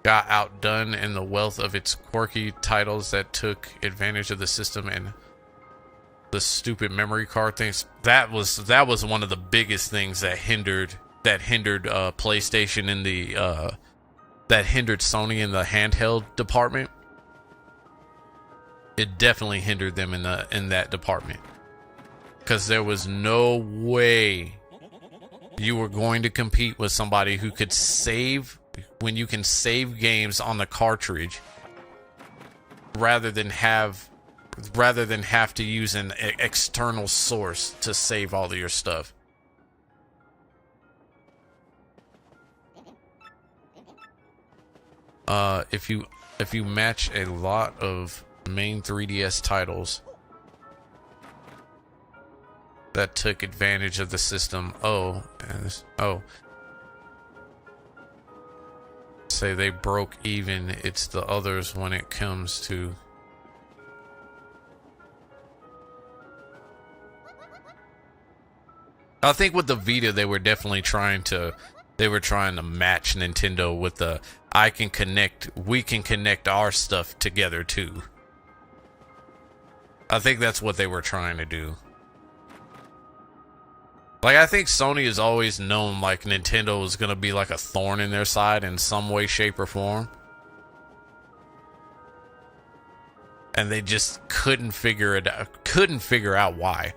A: got outdone in the wealth of its quirky titles that took advantage of the system and the stupid memory card things. That was one of the biggest things that hindered PlayStation in the that hindered Sony in the handheld department. It definitely hindered them in that department, because there was no way you were going to compete with somebody who could save, when you can save games on the cartridge rather than have to use an external source to save all of your stuff. If you match a lot of main 3DS titles that took advantage of the system, say they broke even, it's the others when it comes to I think with the Vita they were definitely trying to match Nintendo with the we can connect our stuff together too. I think that's what they were trying to do. Like, I think Sony has always known like Nintendo was gonna be like a thorn in their side in some way, shape, or form. And they just couldn't figure out why.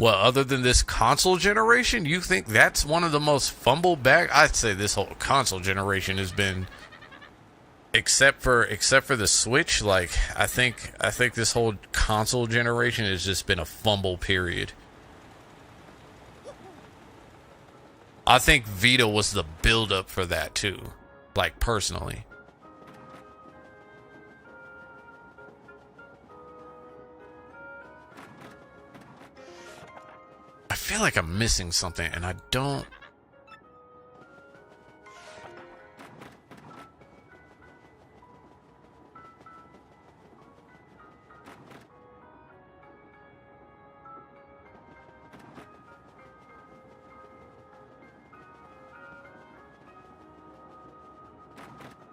A: Well, other than this console generation, you think that's one of the most fumbled back? I'd say this whole console generation has been, except for the Switch, like I think this whole console generation has just been a fumble period. I think Vita was the build up for that too, like personally. I feel like I'm missing something, and I don't.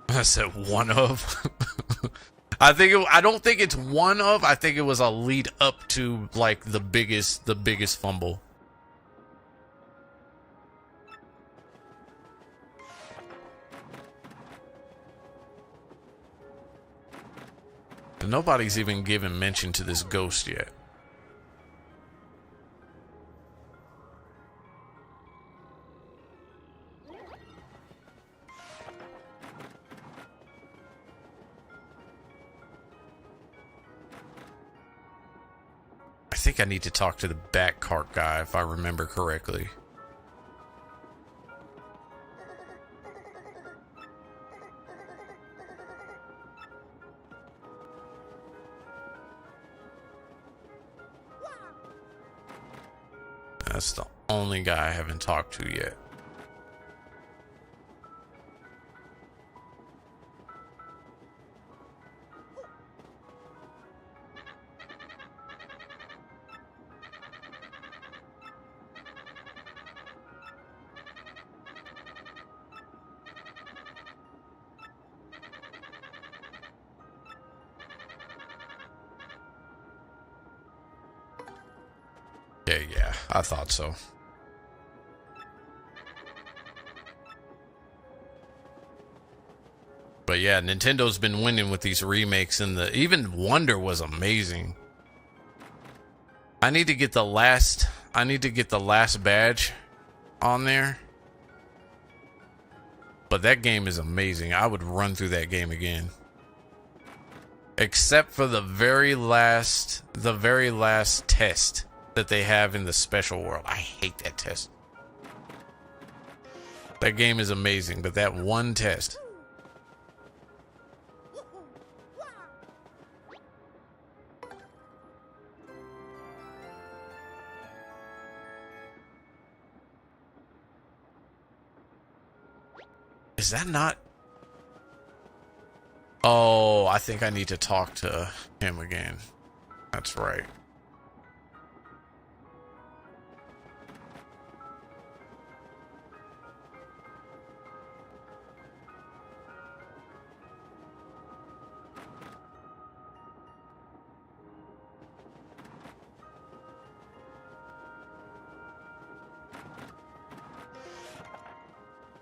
A: I said one of. I don't think it's one of. I think it was a lead up to like the biggest fumble. Nobody's even given mention to this ghost yet. I think I need to talk to the back cart guy if I remember correctly. That's the only guy I haven't talked to yet. Yeah, I thought so. But yeah, Nintendo's been winning with these remakes, and even Wonder was amazing. I need to get the last badge on there. But that game is amazing. I would run through that game again. Except for the very last test that they have in the special world. I hate that test. That game is amazing, but that one test. Is that not? Oh, I think I need to talk to him again. That's right.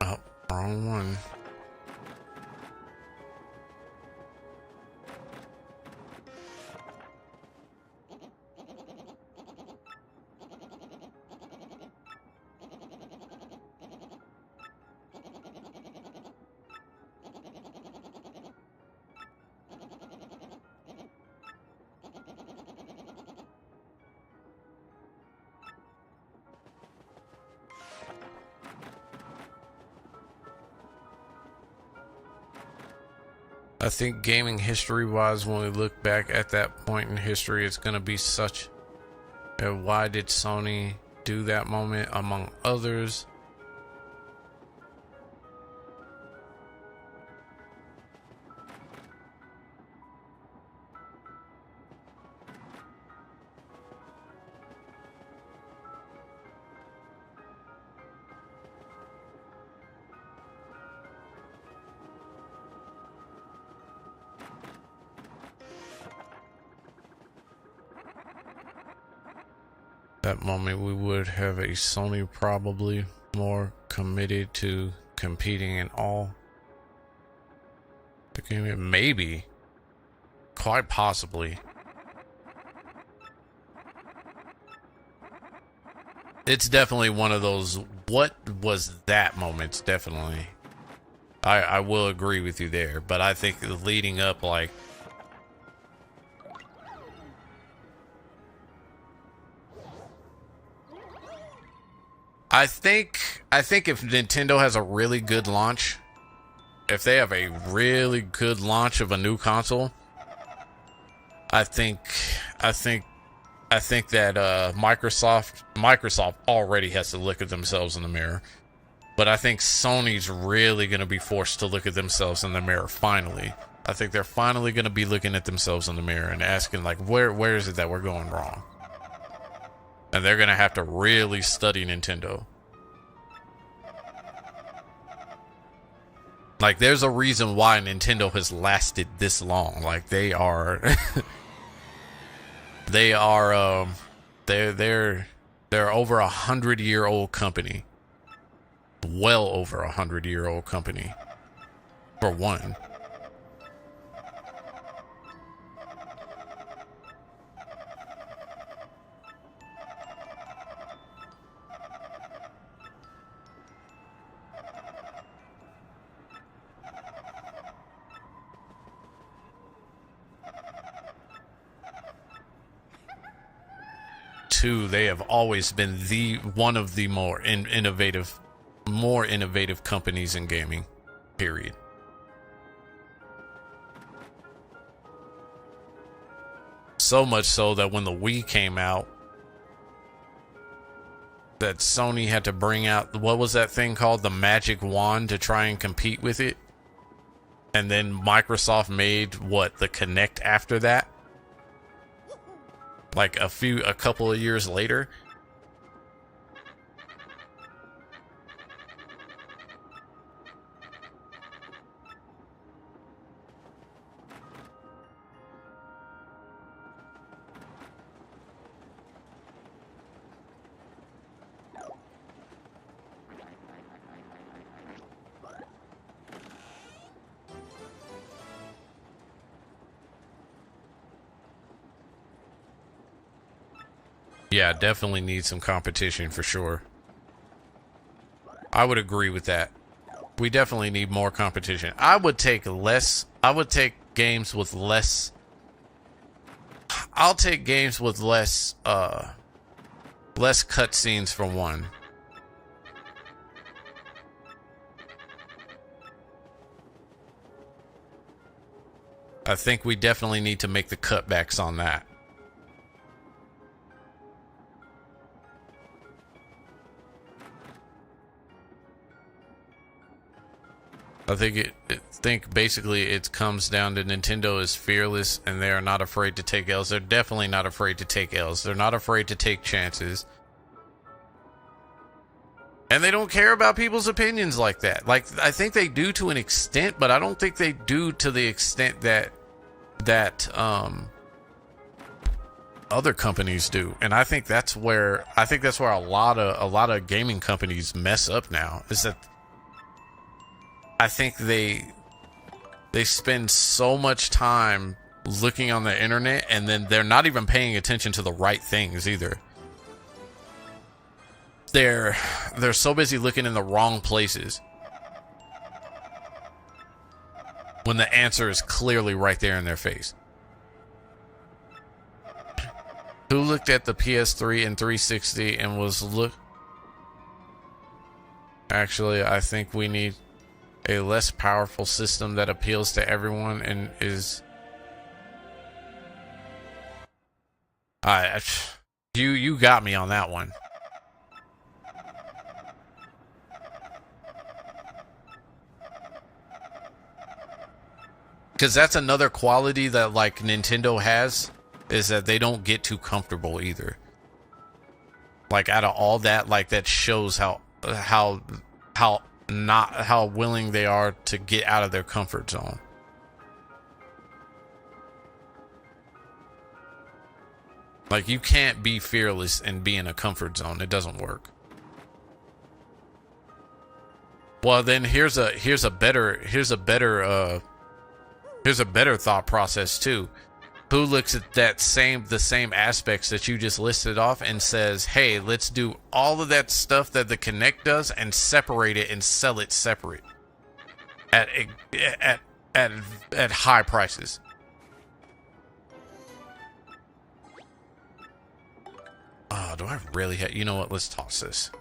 A: Oh, wrong one. I think gaming history-wise, when we look back at that point in history, it's going to be such a why did Sony do that moment, among others. That moment we would have a Sony probably more committed to competing in all the game. Maybe, quite possibly. It's definitely one of those what was that moments, definitely. I will agree with you there, but I think leading up, like, I think if Nintendo has a really good launch, if they have a really good launch of a new console, I think that Microsoft already has to look at themselves in the mirror. But I think Sony's really going to be forced to look at themselves in the mirror finally. I think they're finally going to be looking at themselves in the mirror and asking, like, where is it that we're going wrong? And they're going to have to really study Nintendo. Like, there's a reason why Nintendo has lasted this long. Like, they're over 100-year-old company. Well over 100-year-old company. For one. Two, they have always been one of the more innovative companies in gaming, period. So much so that when the Wii came out, that Sony had to bring out, what was that thing called? The Magic Wand to try and compete with it. And then Microsoft made what, the Kinect after that? Like a couple of years later. Yeah, definitely need some competition for sure. I would agree with that. We definitely need more competition. I would take games with less. I'll take games with less cutscenes for one. I think we definitely need to make the cutbacks on that. I think basically it comes down to Nintendo is fearless and they are not afraid to take L's. They're definitely not afraid to take L's. They're not afraid to take chances. And they don't care about people's opinions like that. Like, I think they do to an extent, but I don't think they do to the extent that other companies do. And I think that's where a lot of gaming companies mess up now, is that I think they spend so much time looking on the internet and then they're not even paying attention to the right things either. They're so busy looking in the wrong places when the answer is clearly right there in their face. Who looked at the PS3 and 360 and was Actually, I think we need a less powerful system that appeals to everyone and is... You got me on that one. Because that's another quality that, like, Nintendo has, is that they don't get too comfortable either. Like, out of all that, like, that shows how willing they are to get out of their comfort zone. Like, you can't be fearless and be in a comfort zone. It doesn't work. Well, then here's a better thought process too. Who looks at the same aspects that you just listed off and says, "Hey, let's do all of that stuff that the Kinect does and separate it and sell it separate at high prices." Oh, do I really have... You know what? Let's toss this.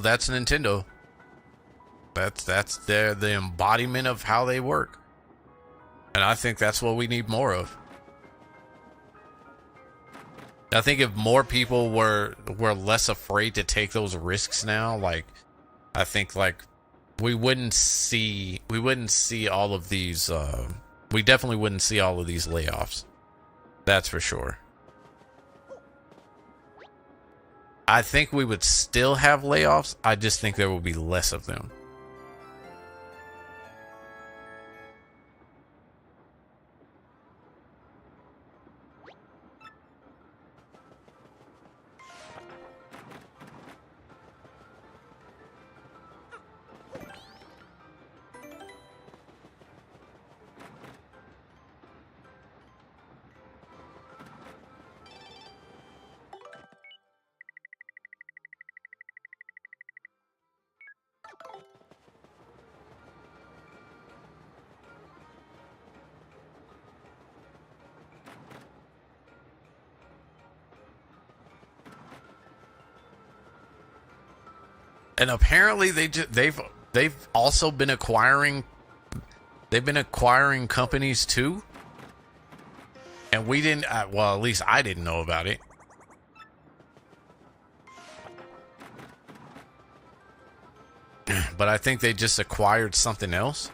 A: That's Nintendo. That's the embodiment of how they work. And I think that's what we need more of. I think if more people were less afraid to take those risks now, like, I think, like, we wouldn't see all of these we definitely wouldn't see all of these layoffs. That's for sure. I think we would still have layoffs. I just think there will be less of them. And apparently they've also been acquiring companies too. And we didn't well, at least I didn't know about it. But I think they just acquired something else.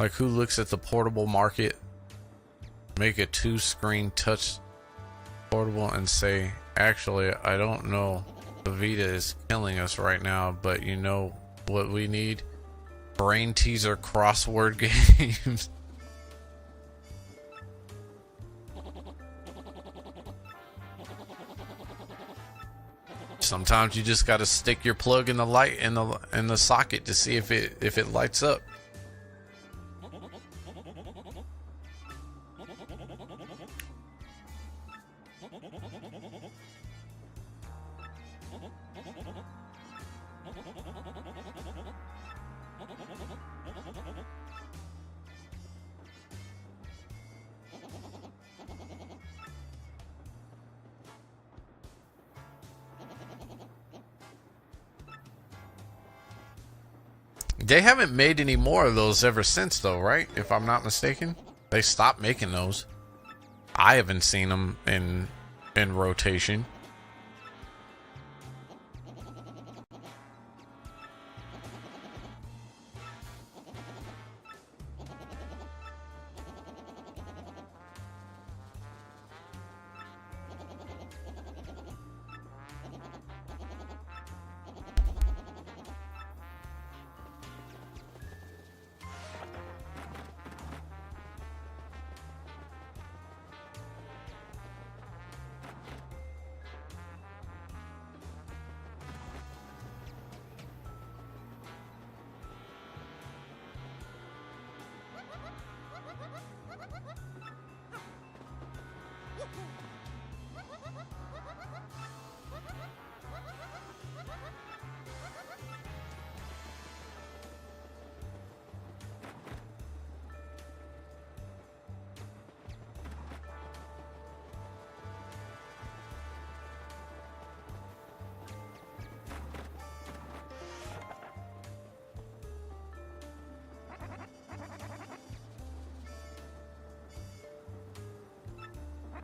A: Like, who looks at the portable market, make a 2-screen touch portable and say, actually, I don't know, the Vita is killing us right now, but you know what we need? Brain teaser crossword games. Sometimes you just got to stick your plug in the light in the socket to see if it lights up. They haven't made any more of those ever since, though, right? If I'm not mistaken, they stopped making those. I haven't seen them in rotation.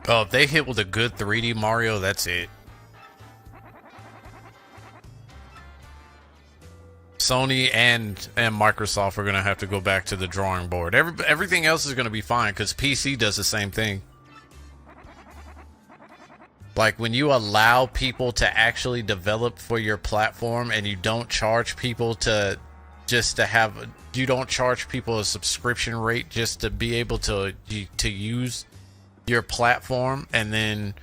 A: Oh, if they hit with a good 3D Mario, that's it. Sony and Microsoft are going to have to go back to the drawing board. Everything else is going to be fine because PC does the same thing. Like, when you allow people to actually develop for your platform and you don't charge people to you don't charge people a subscription rate just to be able to use your platform, and then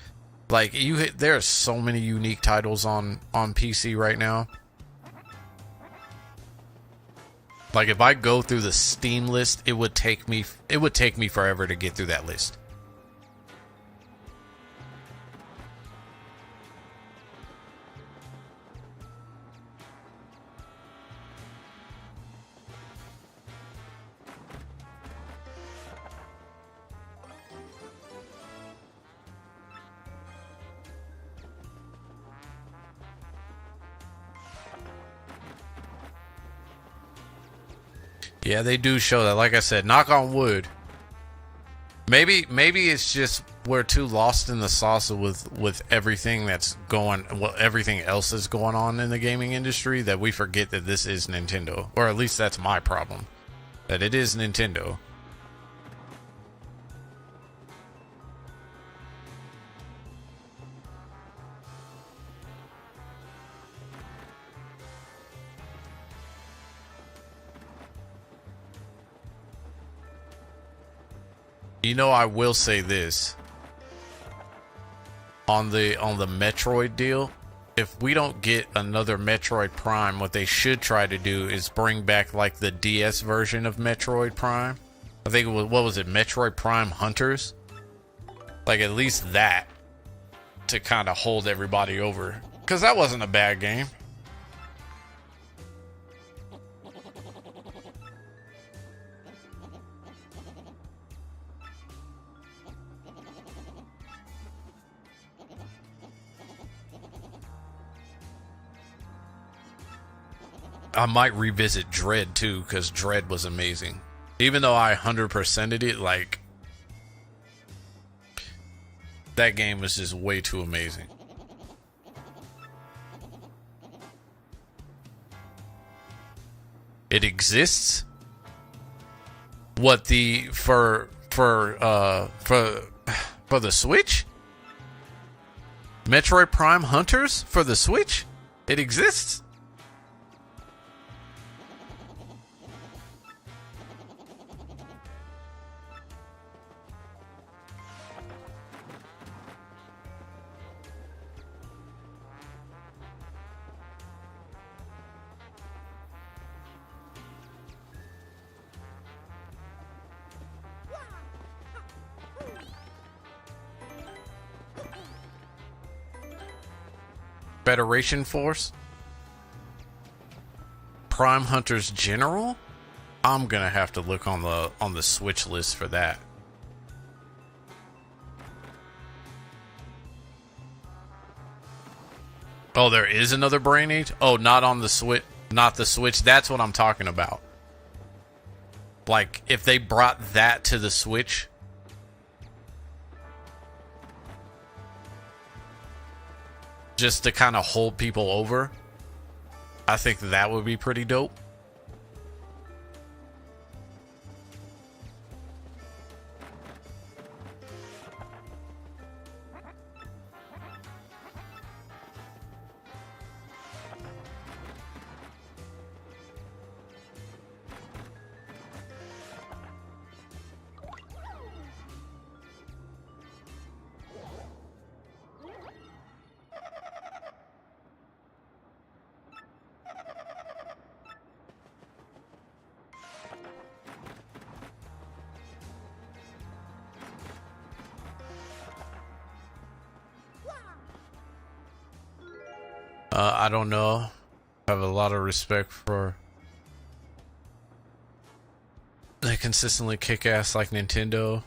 A: like there are so many unique titles on PC right now. Like, if I go through the Steam list, it would take me forever to get through that list. Yeah, they do show that. Like I said, knock on wood. Maybe it's just we're too lost in the sauce with everything that's everything else is going on in the gaming industry that we forget that this is Nintendo. Or at least that's my problem. That it is Nintendo. You know, I will say this. On the Metroid deal, if we don't get another Metroid Prime, what they should try to do is bring back like the DS version of Metroid Prime. I think it was, what was it, Metroid Prime Hunters? Like, at least that to kind of hold everybody over, because that wasn't a bad game. I might revisit Dread too, because Dread was amazing. Even though I 100%ed it, like, that game was just way too amazing. It exists. What the for the Switch? Metroid Prime Hunters for the Switch? It exists. Federation Force? Prime Hunters General? I'm gonna have to look on the Switch list for that. Oh, there is another Brain Age? Oh, not on the Switch, not the Switch. That's what I'm talking about. Like, if they brought that to the Switch, just to kind of hold people over, I think that would be pretty dope. I don't know. I have a lot of respect for they consistently kick ass like Nintendo.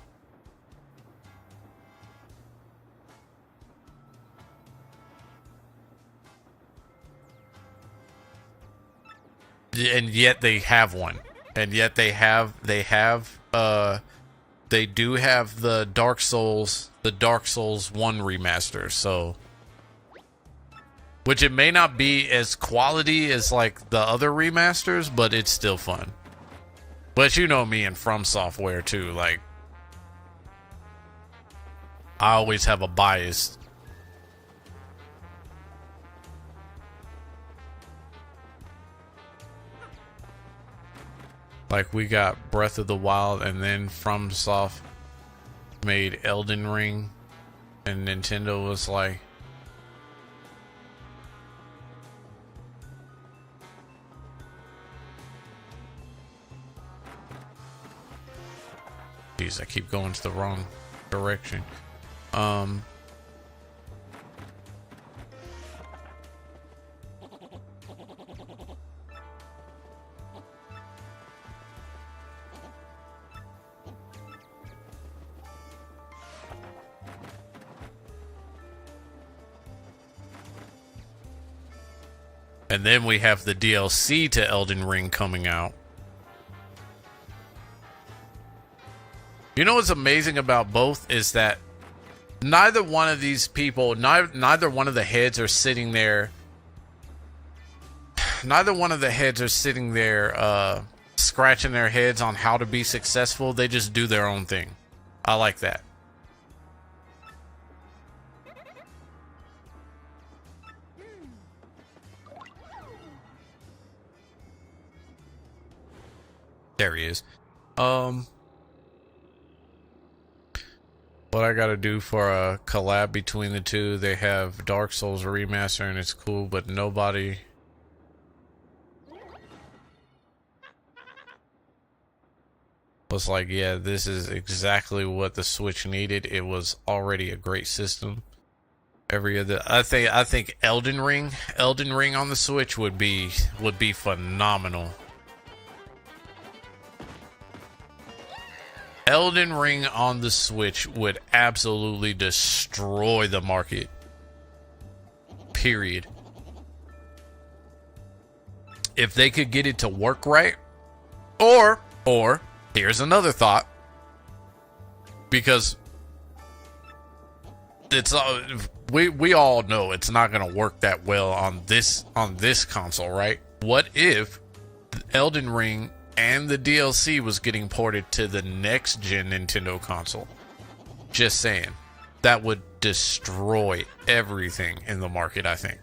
A: And yet they have one. And yet they do have the Dark Souls 1 remaster, so, which it may not be as quality as like the other remasters, but it's still fun. But you know me and From Software too, like, I always have a bias. Like, we got Breath of the Wild, and then From Soft made Elden Ring, and Nintendo was like, geez, I keep going to the wrong direction. And then we have the DLC to Elden Ring coming out. You know what's amazing about both is that neither one of these people, neither one of the heads are sitting there. Neither one of the heads are sitting there scratching their heads on how to be successful. They just do their own thing. I like that. There he is. What I gotta do for a collab between the two, they have Dark Souls remaster and it's cool, but nobody was like, yeah, this is exactly what the Switch needed. It was already a great system. Every other, I think Elden Ring on the Switch would be phenomenal. Elden Ring on the Switch would absolutely destroy the market. Period. if they could get it to work right, or here's another thought, because it's we all know it's not going to work that well on this console, right? What if Elden Ring and the DLC was getting ported to the next gen Nintendo console? Just saying, that would destroy everything in the market, I think.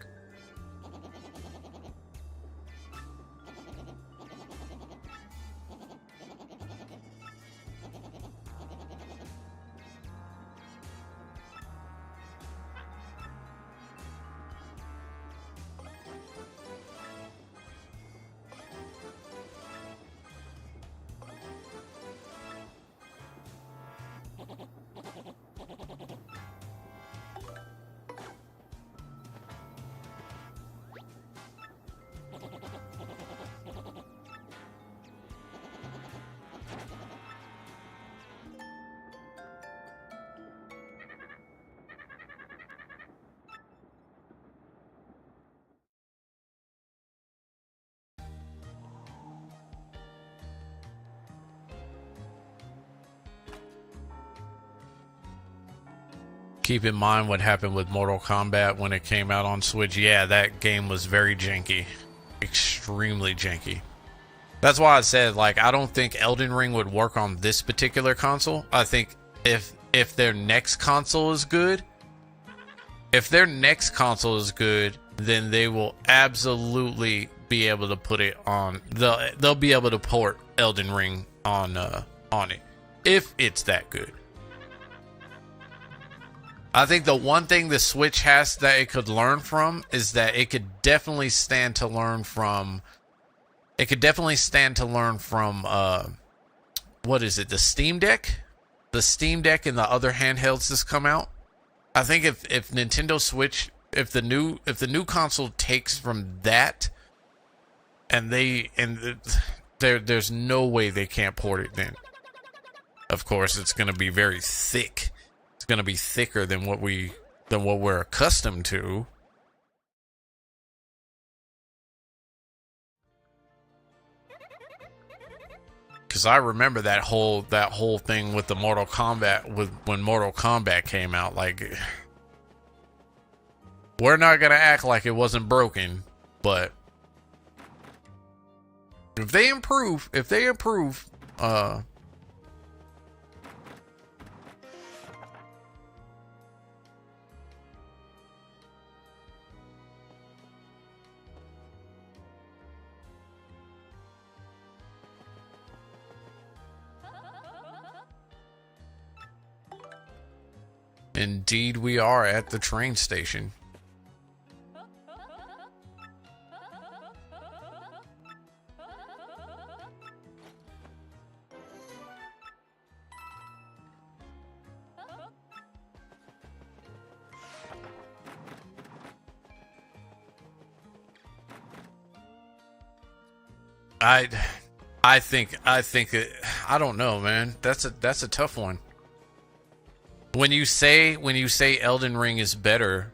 A: Keep in mind what happened with Mortal Kombat when it came out on Switch. Yeah, that game was very janky. Extremely janky. That's why I said, like, I don't think Elden Ring would work on this particular console. I think if their next console is good, then they will absolutely be able to put it on. They'll be able to port Elden Ring on it if it's that good. I think the one thing the Switch has that it could learn from is that it could definitely stand to learn from. It could definitely stand to learn from. What is it? The Steam Deck, the Steam Deck, and the other handhelds that's come out. I think if Nintendo Switch, if the new console takes from that, there's no way they can't port it. Then, of course, it's going to be very thick. It's going to be thicker than what we're accustomed to. Because I remember that whole thing with the Mortal Kombat, when Mortal Kombat came out. Like, we're not gonna act like it wasn't broken, but if they improve, indeed, we are at the train station. I think I don't know, man. That's a tough one. When you say Elden Ring is better,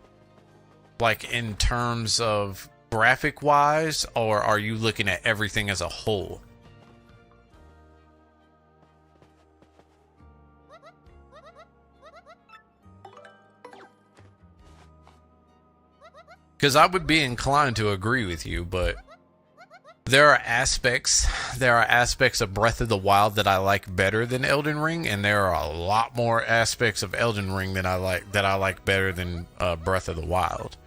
A: like in terms of graphic wise, or are you looking at everything as a whole? Because I would be inclined to agree with you, but there are aspects of Breath of the Wild that I like better than Elden Ring, and there are a lot more aspects of Elden Ring that I like better than Breath of the Wild.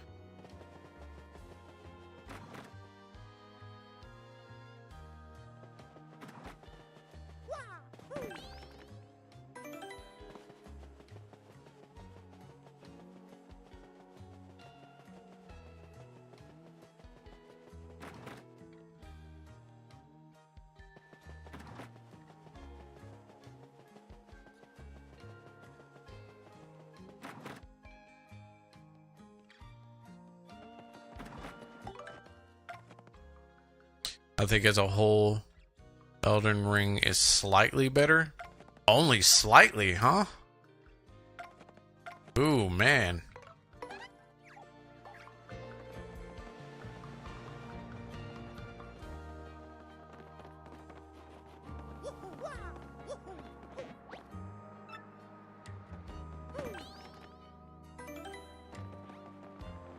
A: I think as a whole, Elden Ring is slightly better. Only slightly, huh? Ooh, man.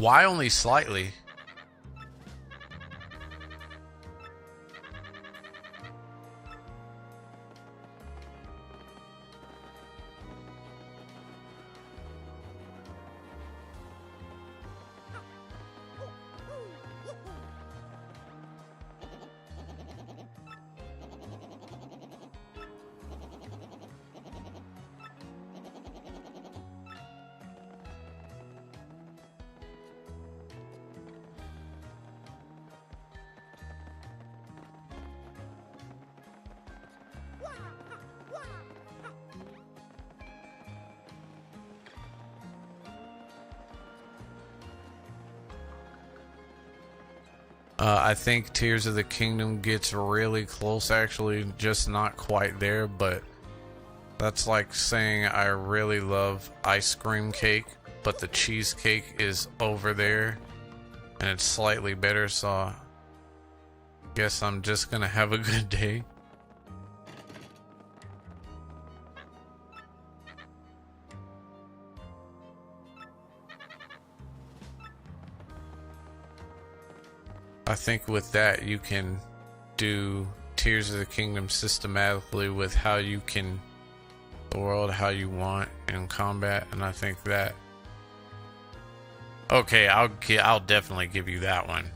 A: Why only slightly? I think Tears of the Kingdom gets really close, actually, just not quite there, but that's like saying I really love ice cream cake, but the cheesecake is over there, and it's slightly better, so I guess I'm just gonna have a good day. I think with that you can do Tears of the Kingdom systematically with how you can the world how you want in combat, and I think that okay, I'll definitely give you that one,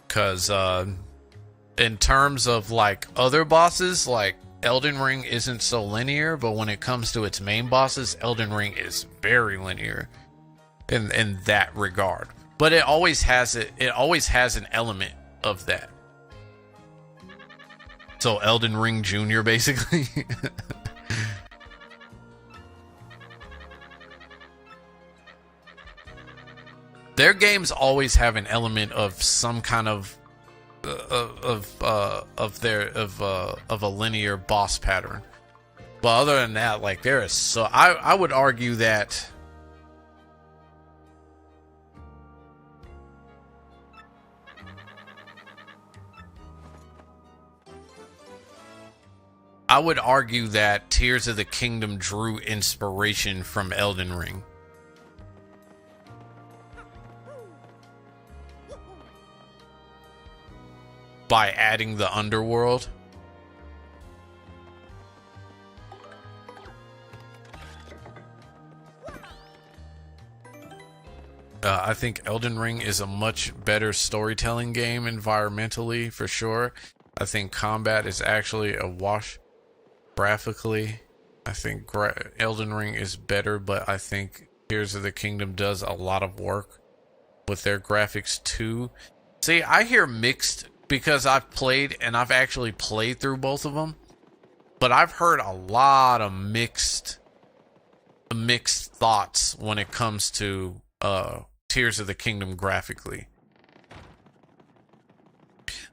A: cuz in terms of like other bosses, like Elden Ring isn't so linear, but when it comes to its main bosses, Elden Ring is very linear in that regard. But it always has an element of that. So Elden Ring Jr. basically. Their games always have an element of some kind of a linear boss pattern. But other than that, like there is so I would argue that Tears of the Kingdom drew inspiration from Elden Ring. By adding the underworld. I think Elden Ring is a much better storytelling game environmentally, for sure. I think combat is actually a wash graphically. I think Elden Ring is better, but I think Tears of the Kingdom does a lot of work with their graphics too. See, I hear mixed because I've played and I've actually played through both of them, but I've heard a lot of mixed thoughts when it comes to Tears of the Kingdom graphically.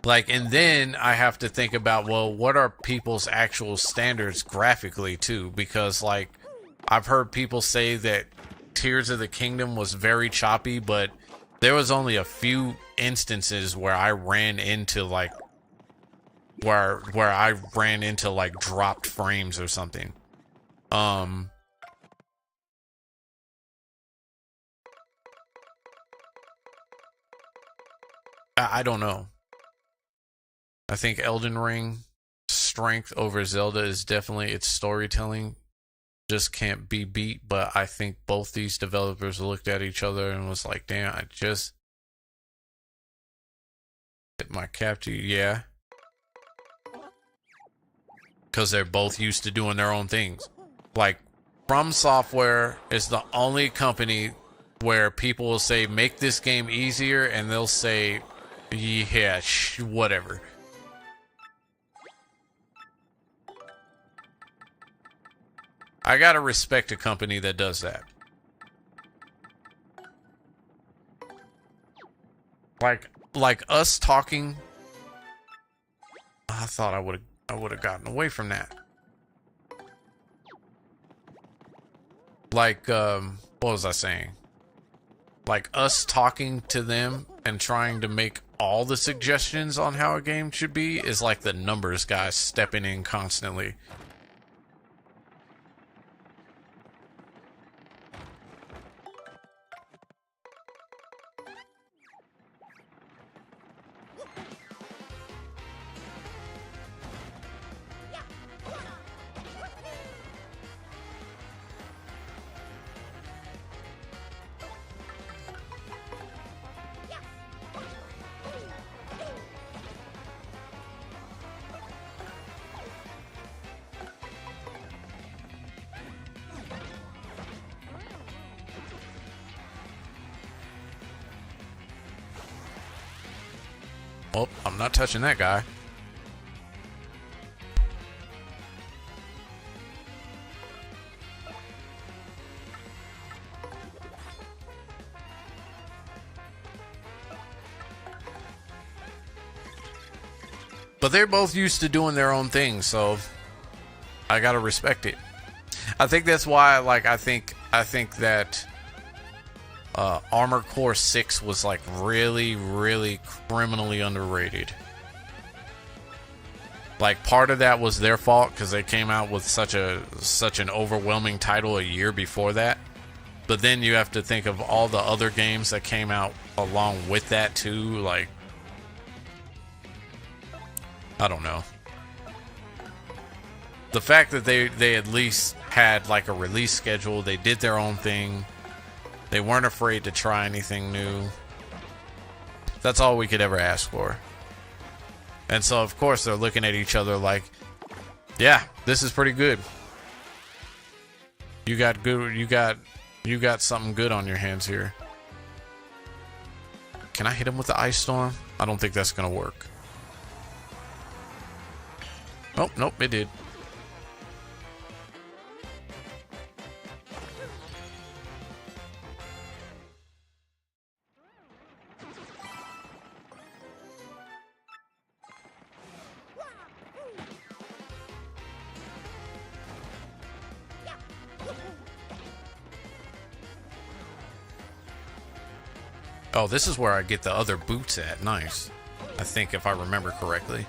A: Like, and then I have to think about, well, what are people's actual standards graphically too? Because like I've heard people say that Tears of the Kingdom was very choppy, but there was only a few instances where I ran into like where I ran into like dropped frames or something. I don't know. I think Elden Ring strength over Zelda is definitely its storytelling just can't be beat, but I think both these developers looked at each other and was like, damn, I just hit my cap to you. Yeah. Because they're both used to doing their own things. Like, From Software is the only company where people will say, make this game easier, and they'll say, yeah, whatever. I gotta respect a company that does that. Like us talking. I thought I would have gotten away from that. Like, what was I saying? Like us talking to them and trying to make all the suggestions on how a game should be is like the numbers guys stepping in constantly. Oh, I'm not touching that guy. But they're both used to doing their own thing, so I gotta respect it. I think that's why, like, I think that Armored Core 6 was like really, really criminally underrated. Like, part of that was their fault because they came out with such an overwhelming title a year before that. But then you have to think of all the other games that came out along with that too. Like, I don't know. The fact that they at least had like a release schedule, they did their own thing. They weren't afraid to try anything new. That's all we could ever ask for. And so of course they're looking at each other like, yeah, this is pretty good. You got something good on your hands here. Can I hit him with the ice storm? I don't think that's gonna work. Oh, nope, it did. Oh, this is where I get the other boots at. Nice. I think, if I remember correctly.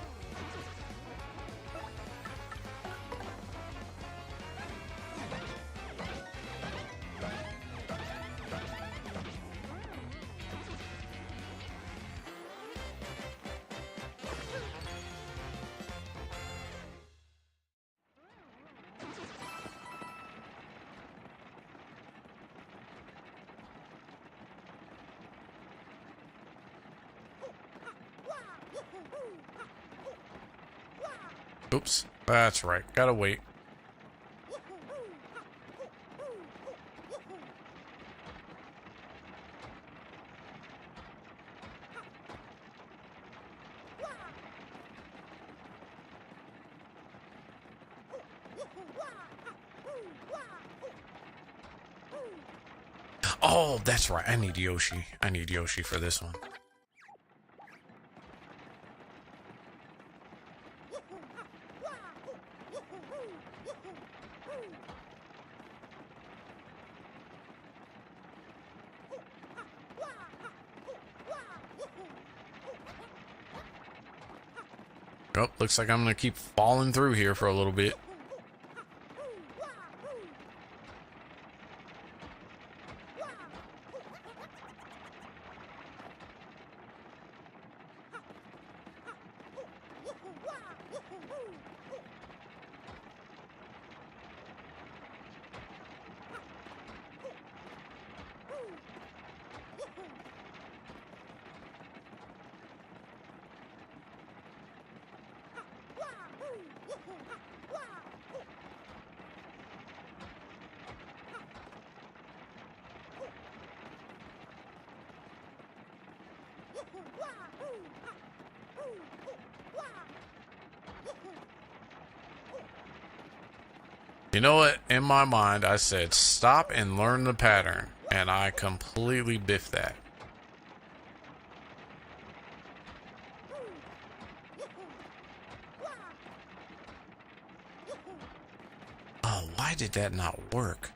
A: Oops, that's right. Gotta wait. Oh, that's right. I need Yoshi. I need Yoshi for this one. Oh, looks like I'm gonna keep falling through here for a little bit. You know what? In my mind, I said, stop and learn the pattern. And I completely biffed that. Oh, why did that not work?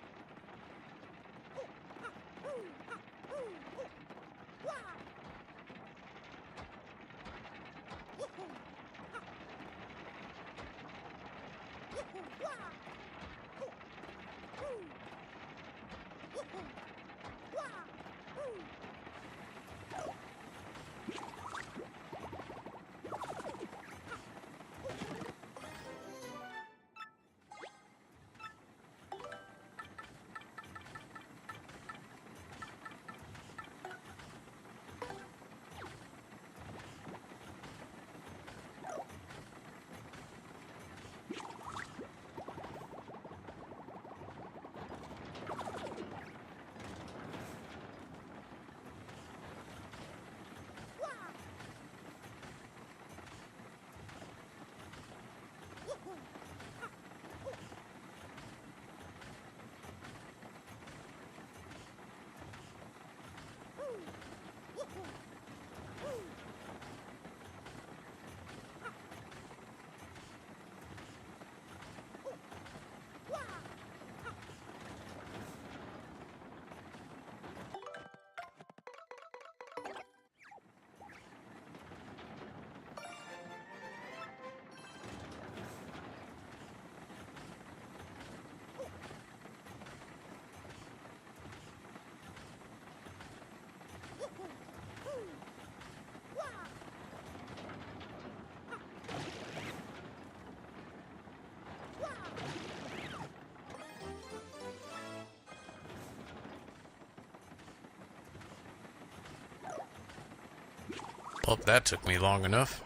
A: Oh, that took me long enough.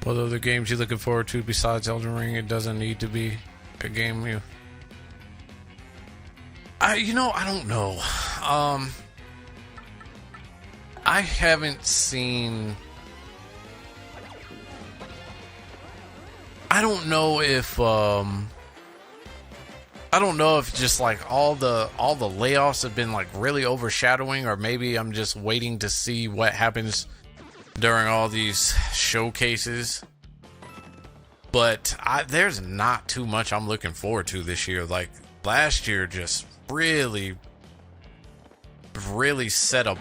A: What other games you looking forward to besides Elden Ring? It doesn't need to be a game you... I don't know. I haven't seen... I don't know if just like all the layoffs have been like really overshadowing, or maybe I'm just waiting to see what happens during all these showcases. But there's not too much I'm looking forward to this year. Like last year just really set a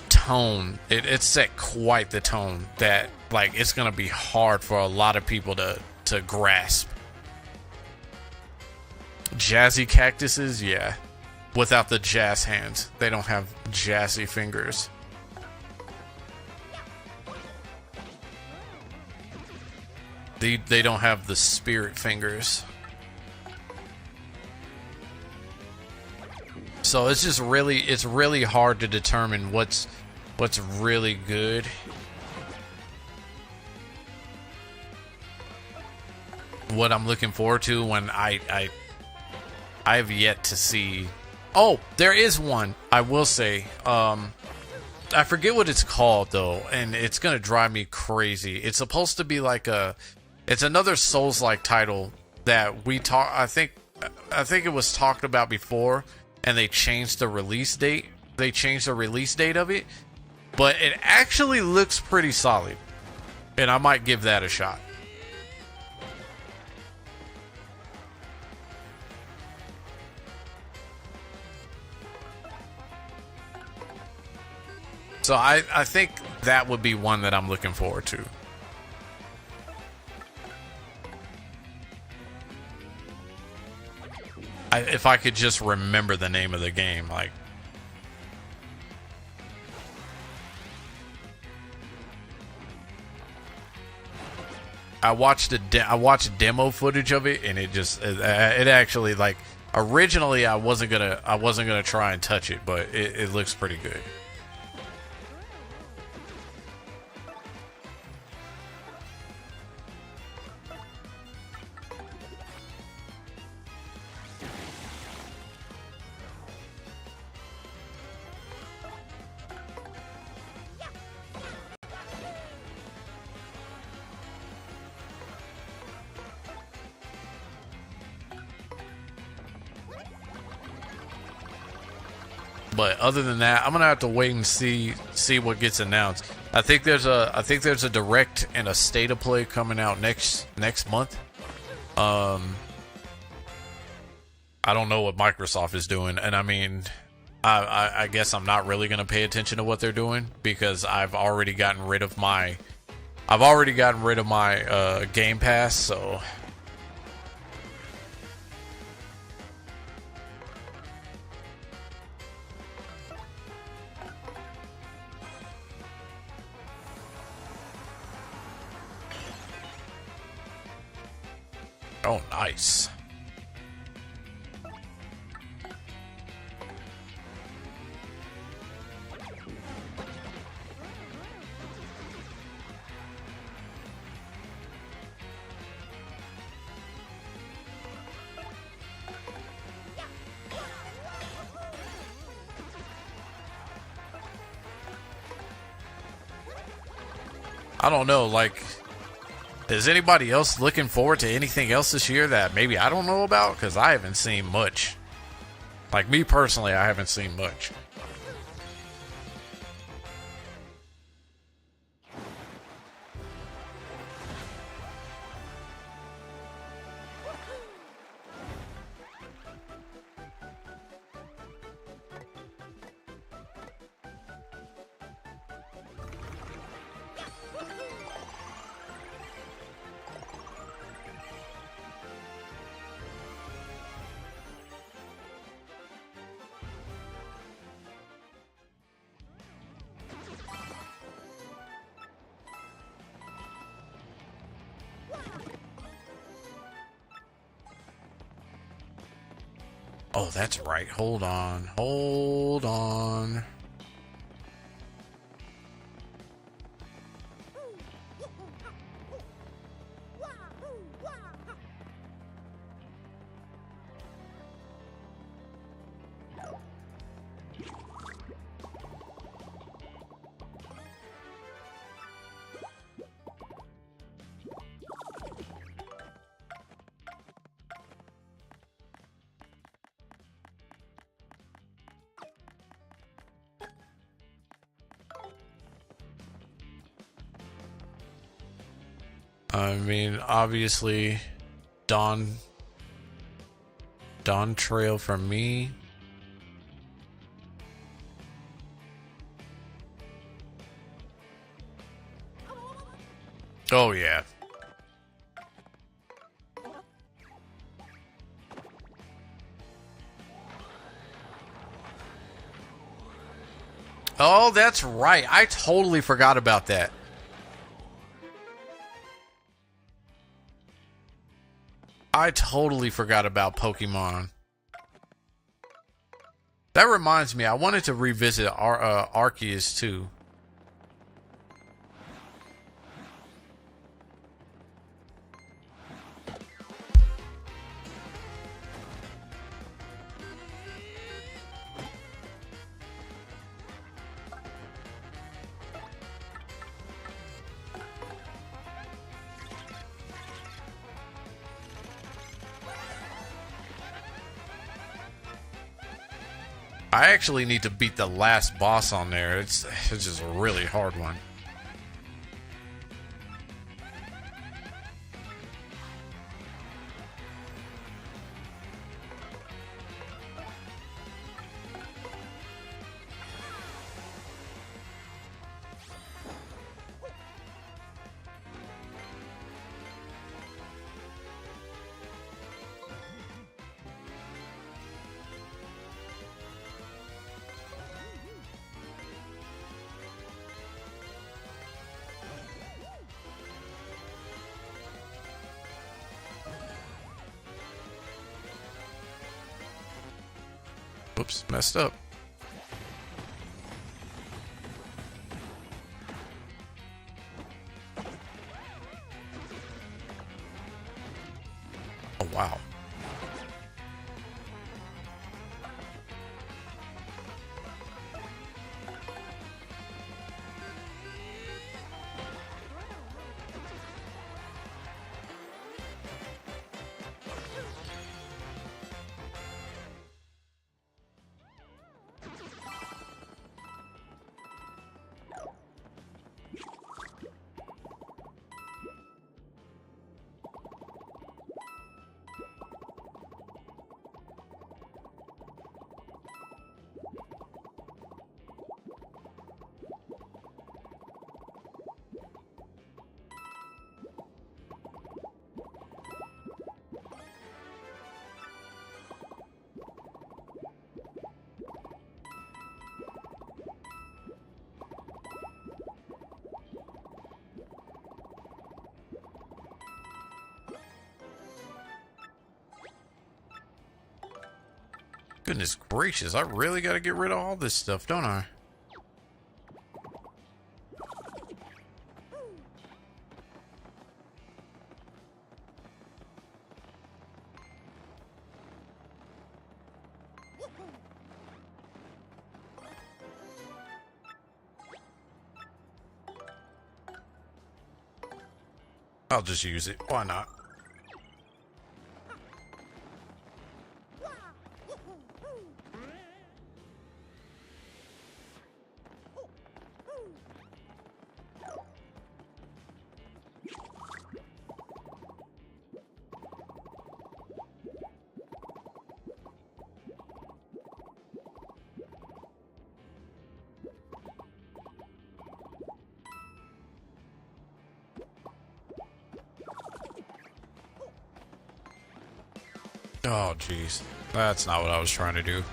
A: tone. It set quite the tone that like it's gonna be hard for a lot of people to grasp. Jazzy cactuses, yeah. Without the jazz hands. They don't have jazzy fingers. They don't have the spirit fingers. So it's just really hard to determine what's really good. What I'm looking forward to when I have yet to see. Oh, there is one. I will say. I forget what it's called though, and it's gonna drive me crazy. It's supposed to be like it's another Souls-like title that we talk. I think it was talked about before, and they changed the release date. They changed the release date of it, but it actually looks pretty solid, and I might give that a shot. So I think that would be one that I'm looking forward to. If I could just remember the name of the game, like. I watched demo footage of it, and it actually, like, originally I wasn't gonna try and touch it, but it looks pretty good. But other than that, I'm gonna have to wait and see what gets announced. I think there's a direct and a state of play coming out next month. I don't know what Microsoft is doing, and I mean, I guess I'm not really gonna pay attention to what they're doing because I've already gotten rid of my Game Pass, so. Oh, nice. I don't know, like, is anybody else looking forward to anything else this year that maybe I don't know about? Because I haven't seen much. Like, me personally, I haven't seen much. Oh, that's right. Hold on. Hold on. I mean, obviously, Dawn Trail for me. Oh, yeah. Oh, that's right. I totally forgot about that. I totally forgot about Pokemon. That reminds me, I wanted to revisit Arceus too. I actually need to beat the last boss on there. It's just a really hard one. Oops, messed up. Oh, wow. Goodness gracious, I really gotta get rid of all this stuff, don't I? I'll just use it. Why not? Oh, jeez. That's not what I was trying to do.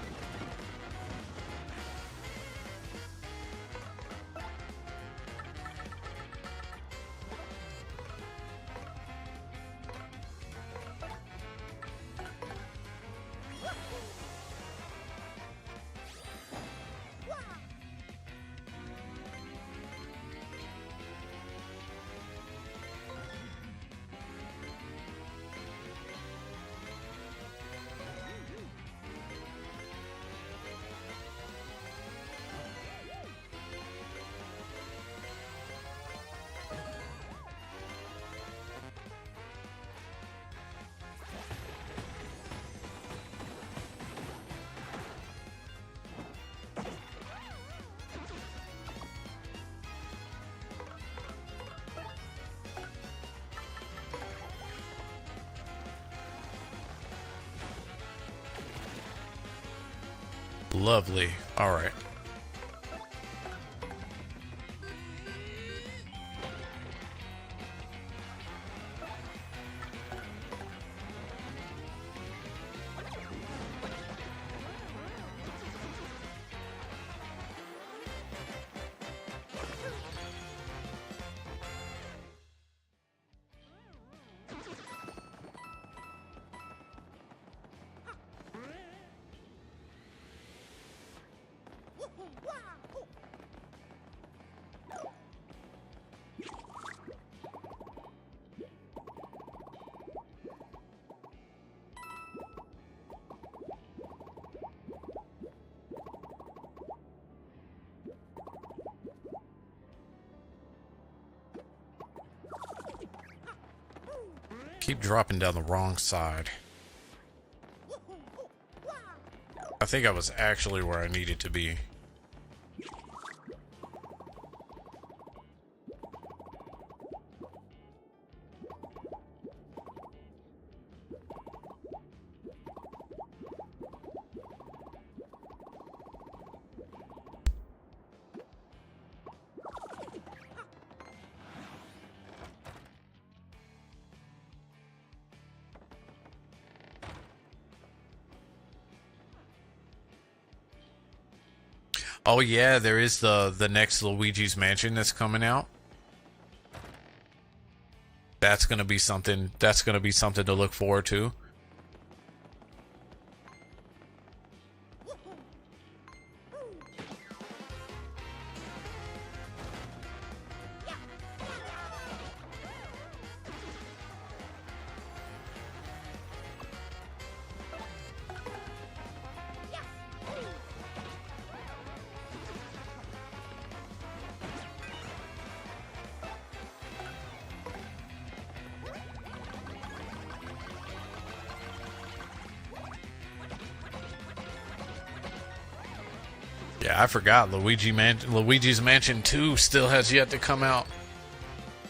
A: Lovely. All right. Keep dropping down the wrong side. I think I was actually where I needed to be. Oh yeah, there is the next Luigi's Mansion that's coming out. That's gonna be something. That's gonna be something to look forward to. Yeah, I forgot Luigi's Mansion 2 still has yet to come out.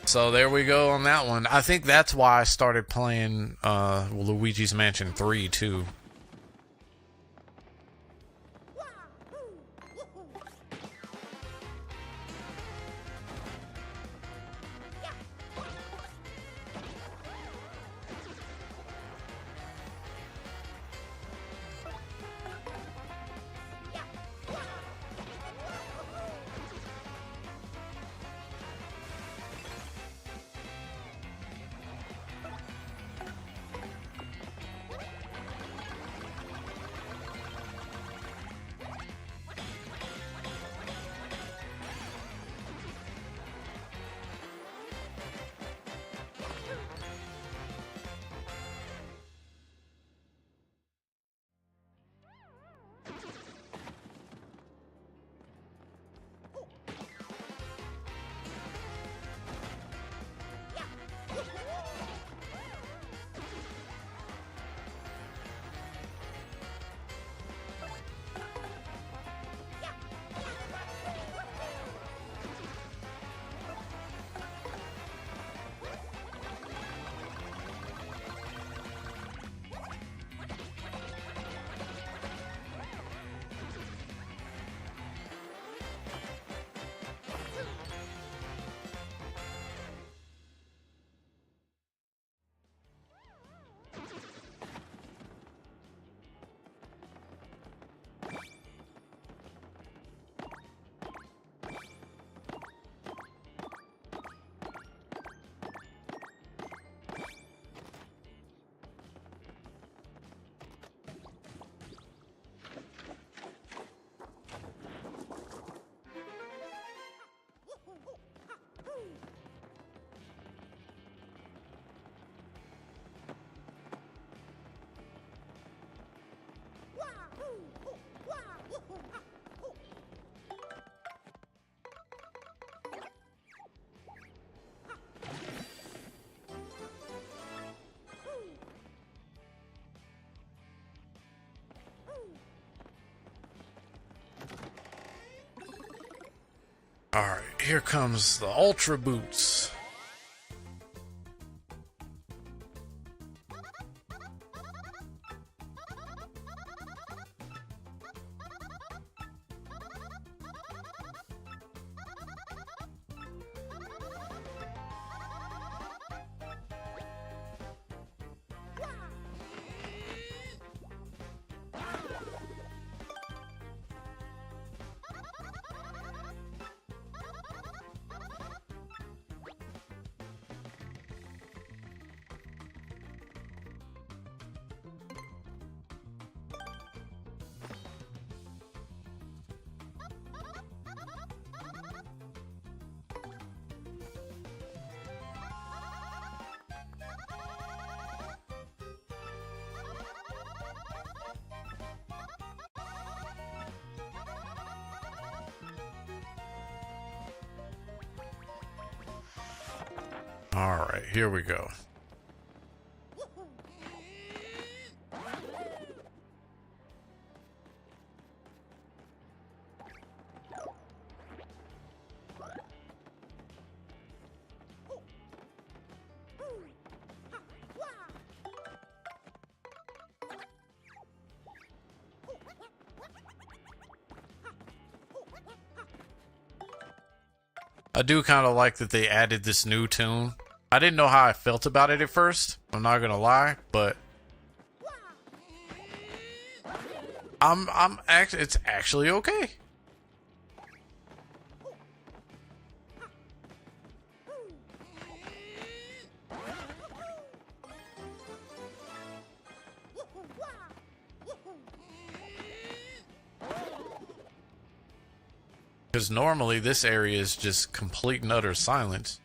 A: So there we go on that one. I think that's why I started playing Luigi's Mansion 3 too. All right, here comes the Ultra Boots. All right, here we go. I do kind of like that they added this new tune. I didn't know how I felt about it at first. I'm not gonna lie, but it's actually okay. Because normally this area is just complete and utter silence.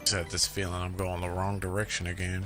A: Just had this feeling I'm going the wrong direction again.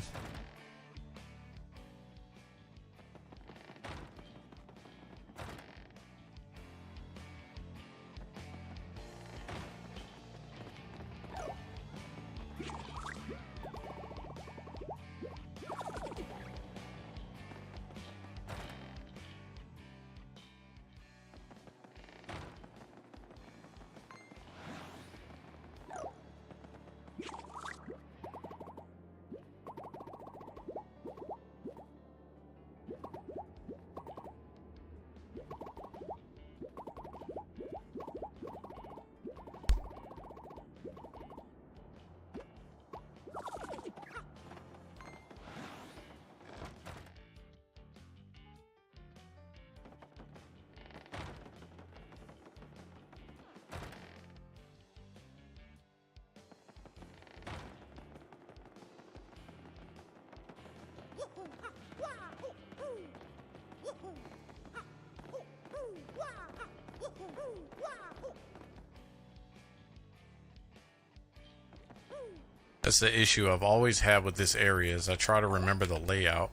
A: That's the issue I've always had with this area is I try to remember the layout.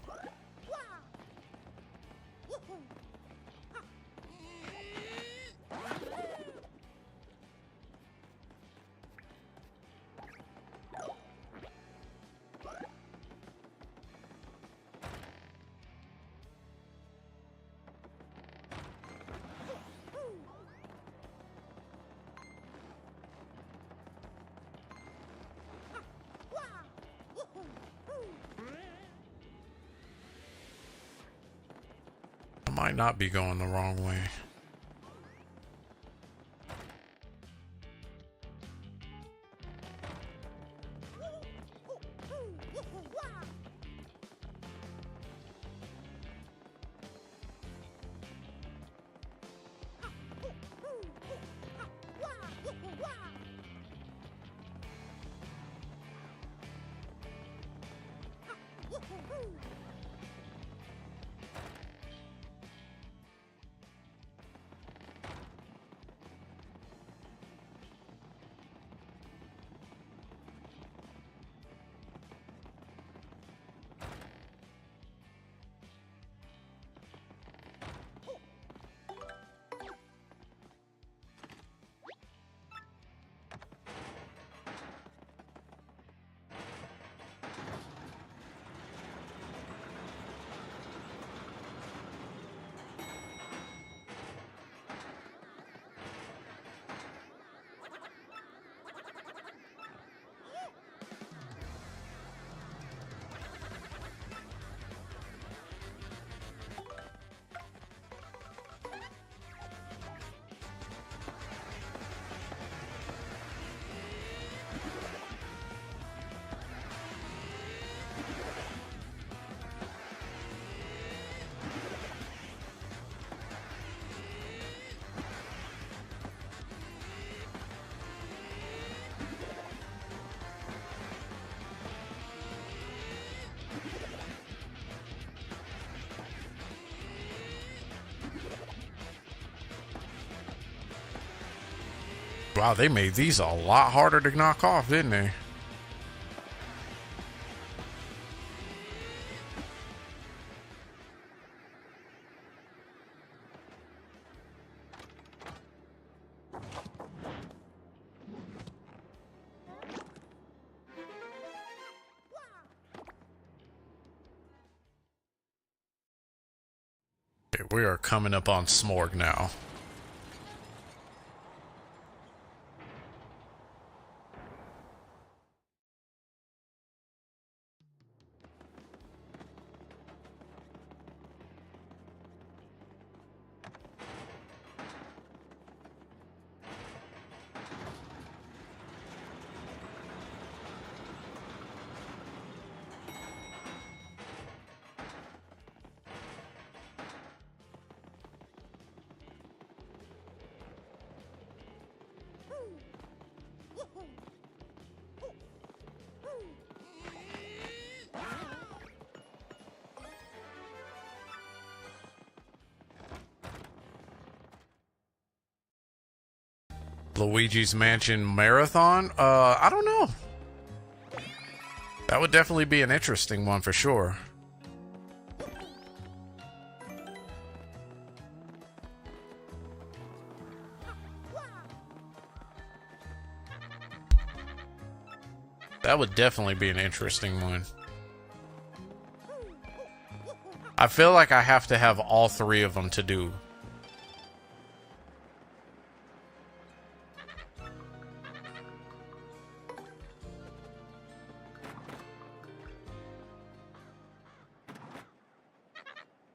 A: Might not be going the wrong way. Wow, they made these a lot harder to knock off, didn't they? Okay, we are coming up on Smorg now. Luigi's Mansion Marathon? I don't know. That would definitely be an interesting one for sure. That would definitely be an interesting one. I feel like I have to have all three of them to do.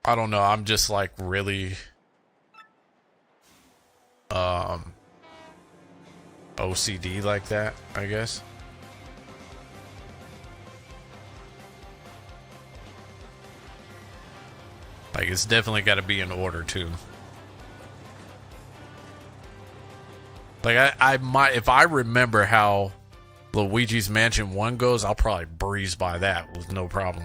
A: I don't know, I'm just like really OCD like that, I guess. Like, it's definitely got to be in order too. Like, I might, if I remember how Luigi's Mansion 1 goes, I'll probably breeze by that with no problem.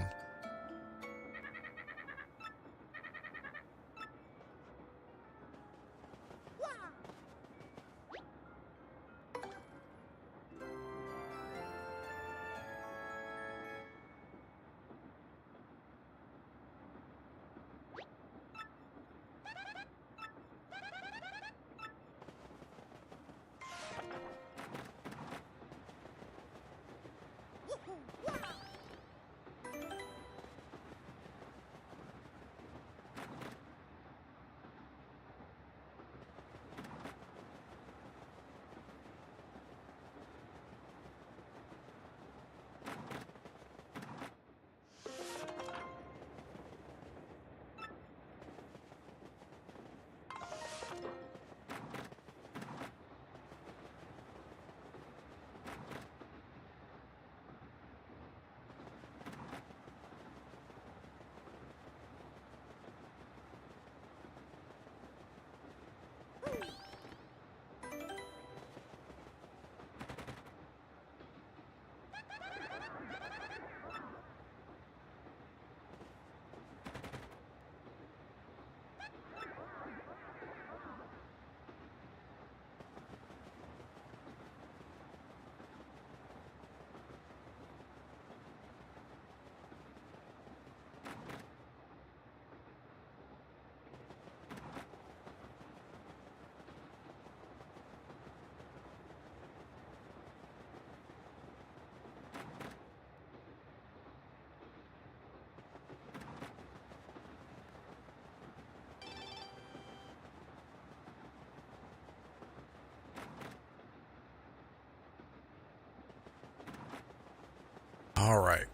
A: All right.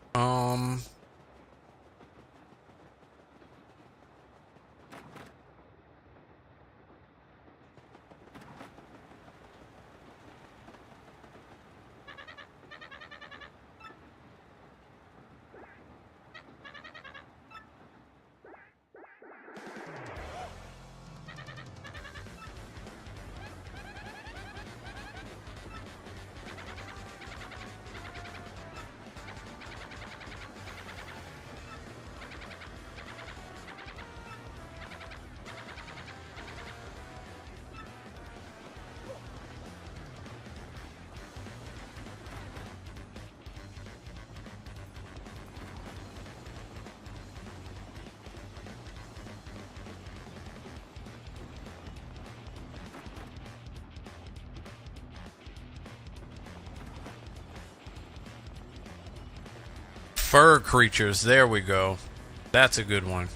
A: Fur creatures. There we go. That's a good one.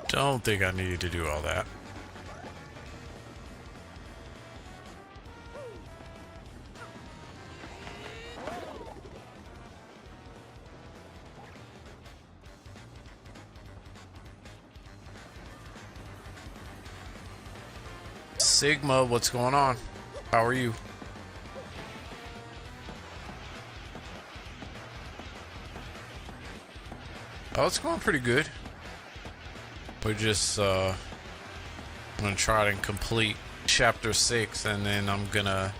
A: Don't think I needed to do all that. Sigma, what's going on? How are you? Oh, it's going pretty good. We're just I'm gonna try to complete chapter 6, and then I'm gonna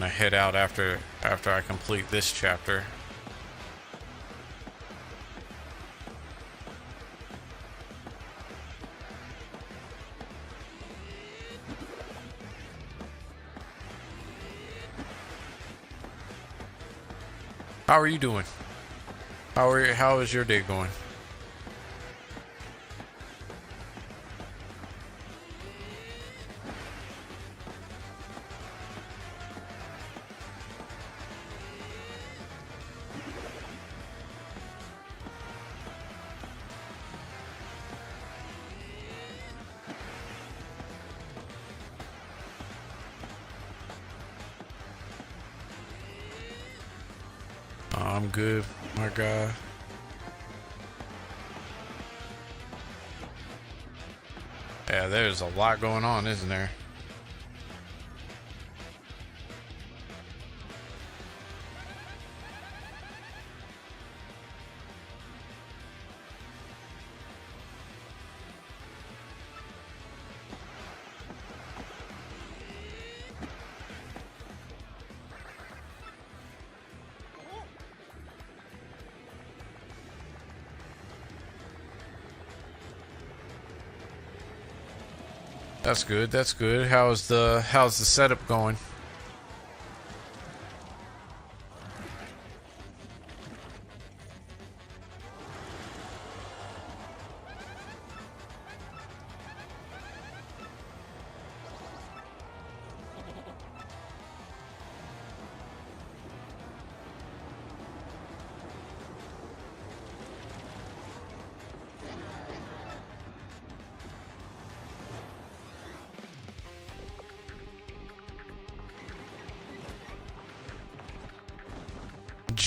A: head out after I complete this chapter. How are you doing? How is your day going? I'm good, my guy. Yeah, there's a lot going on, isn't there? That's good. That's good. How's the setup going?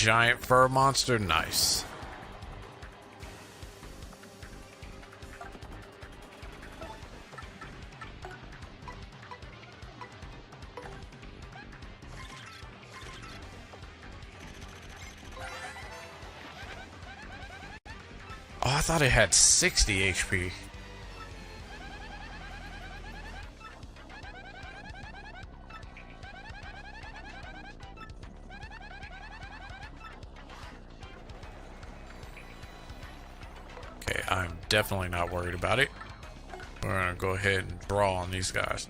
A: giant fur monster. Nice. Oh, I thought it had 60 HP. Okay, I'm definitely not worried about it. We're gonna go ahead and draw on these guys.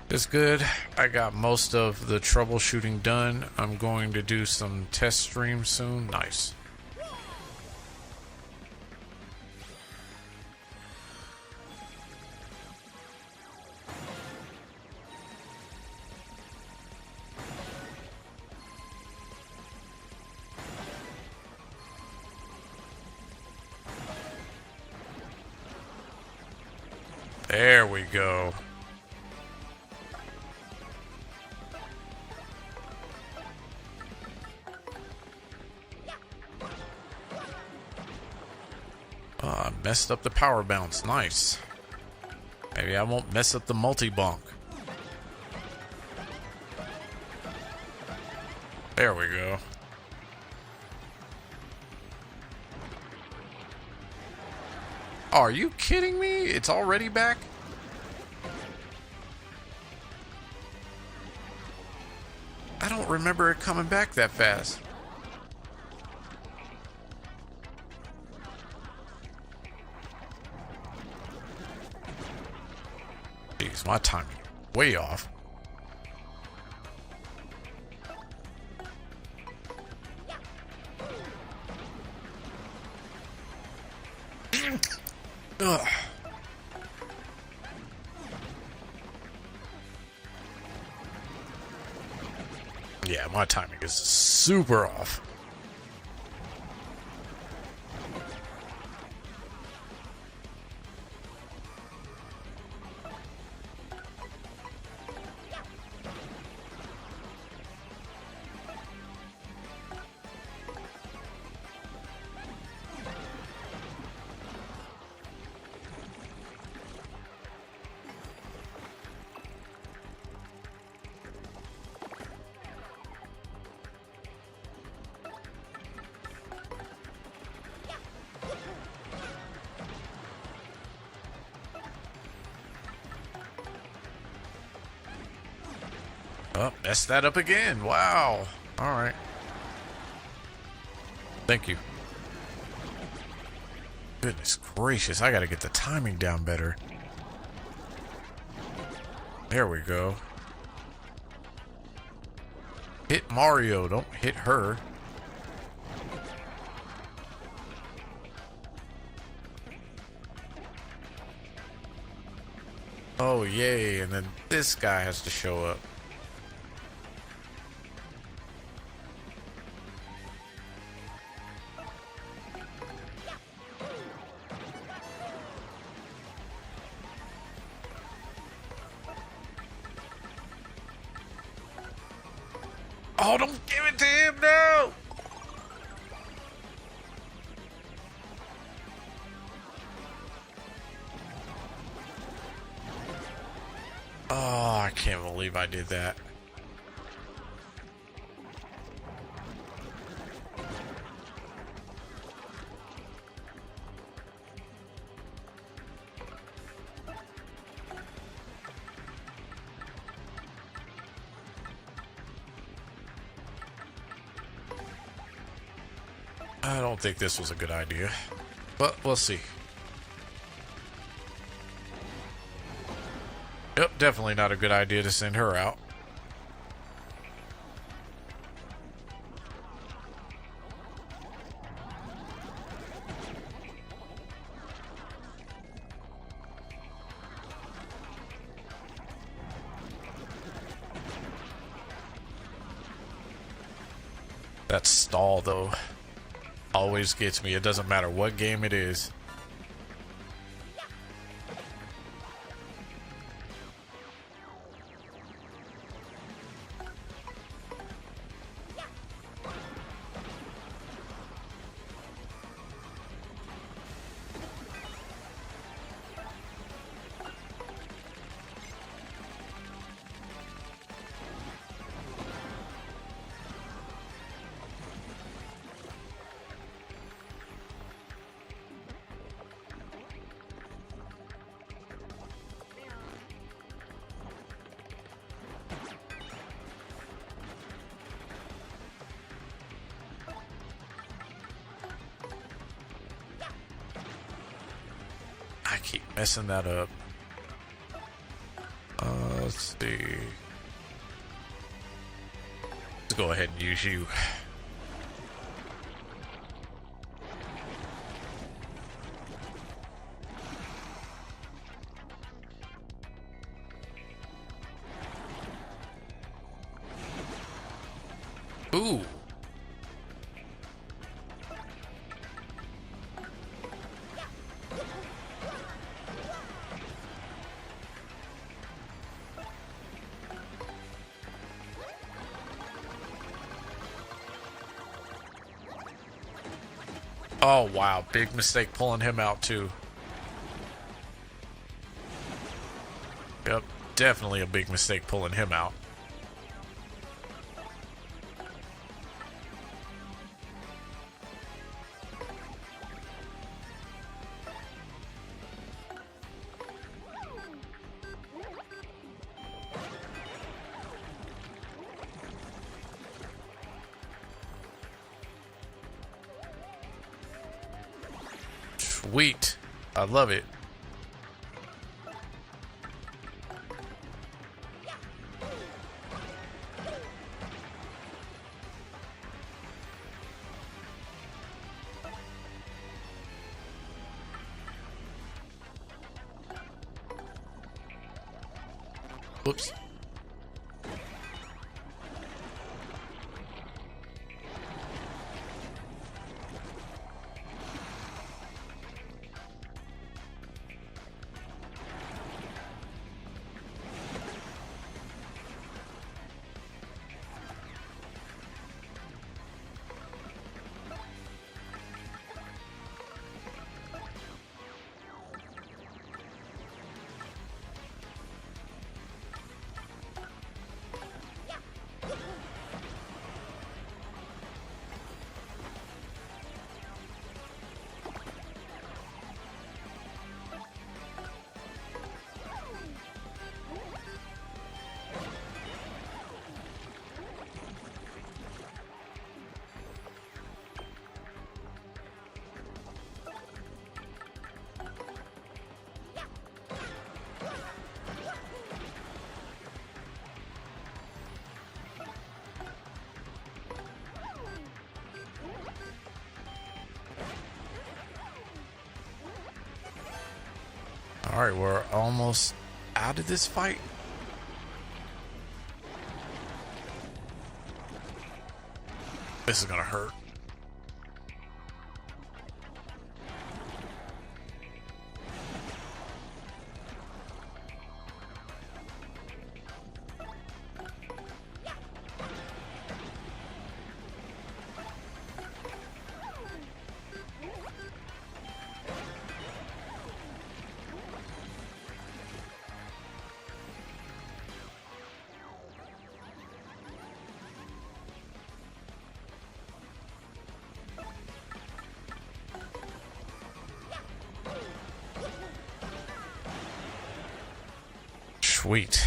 A: It's good. I got most of the troubleshooting done. I'm going to do some test streams soon. Nice. There we go. I messed up the power bounce. Nice. Maybe I won't mess up the multi-bonk. There we go. Oh, are you kidding me? It's already back? I don't remember it coming back that fast. Jeez, my timing way off. Ugh. Yeah, my timing is super off. Oh, messed that up again. Wow. All right. Thank you. Goodness gracious, I gotta get the timing down better. There we go. Hit Mario, don't hit her. Oh, yay, and then this guy has to show up. Oh, don't give it to him, no! Oh, I can't believe I did that. I don't think this was a good idea, but we'll see. Yep, definitely not a good idea to send her out. That stall, though, always gets me. It doesn't matter what game it is. keep messing that up. Let's see. Let's go ahead and use you. Ooh. Oh, wow. Big mistake pulling him out, too. Yep. Definitely a big mistake pulling him out. Sweet. I love it. Whoops. Alright, we're almost out of this fight. This is gonna hurt. Sweet.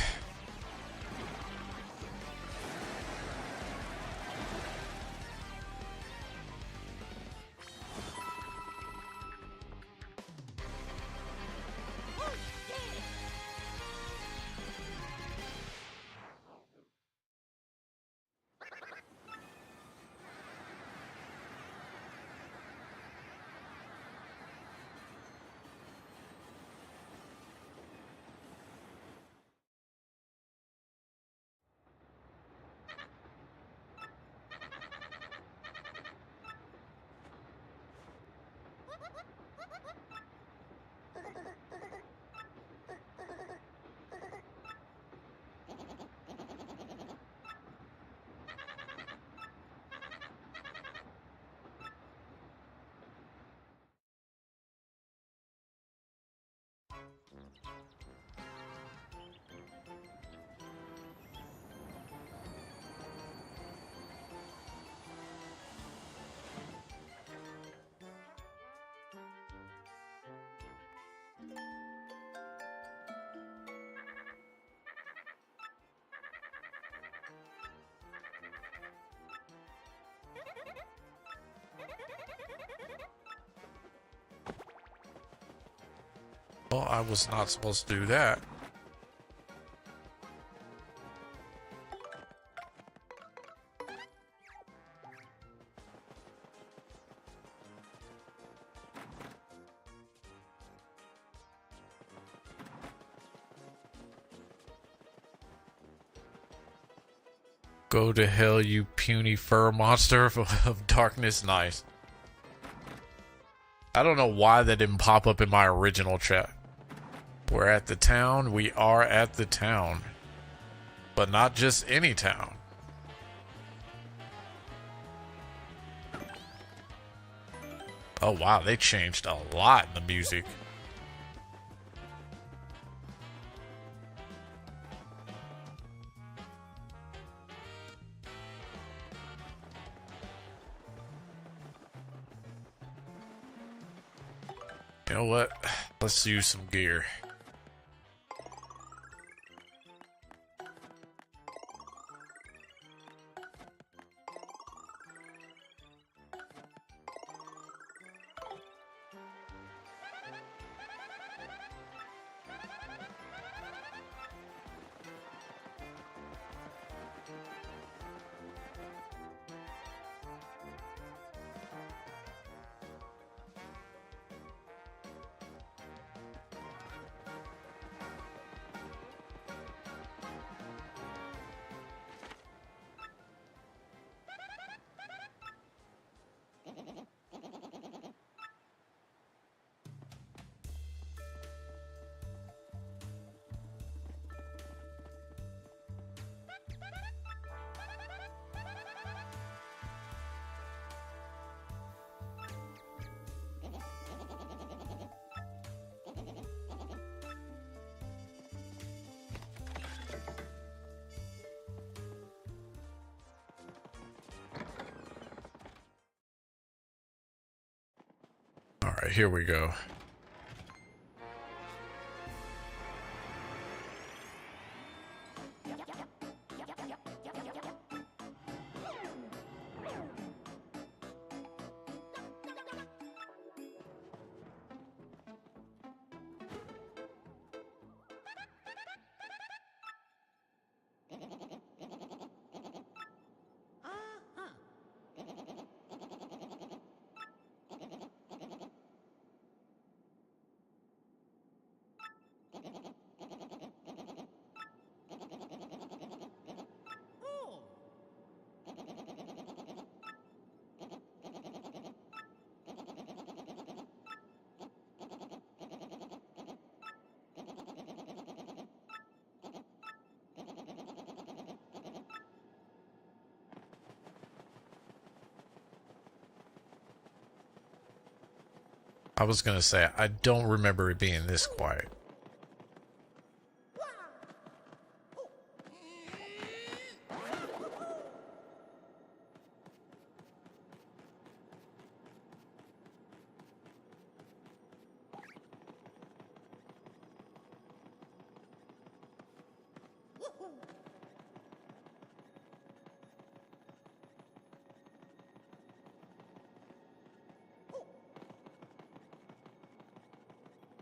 A: Well, I was not supposed to do that. Go to hell, you puny fur monster of darkness. Nice. I don't know why that didn't pop up in my original chat. We're at the town. We are at the town. But not just any town. Oh wow, they changed a lot in the music. You know what? Let's use some gear. All right, here we go. I was gonna say, I don't remember it being this quiet.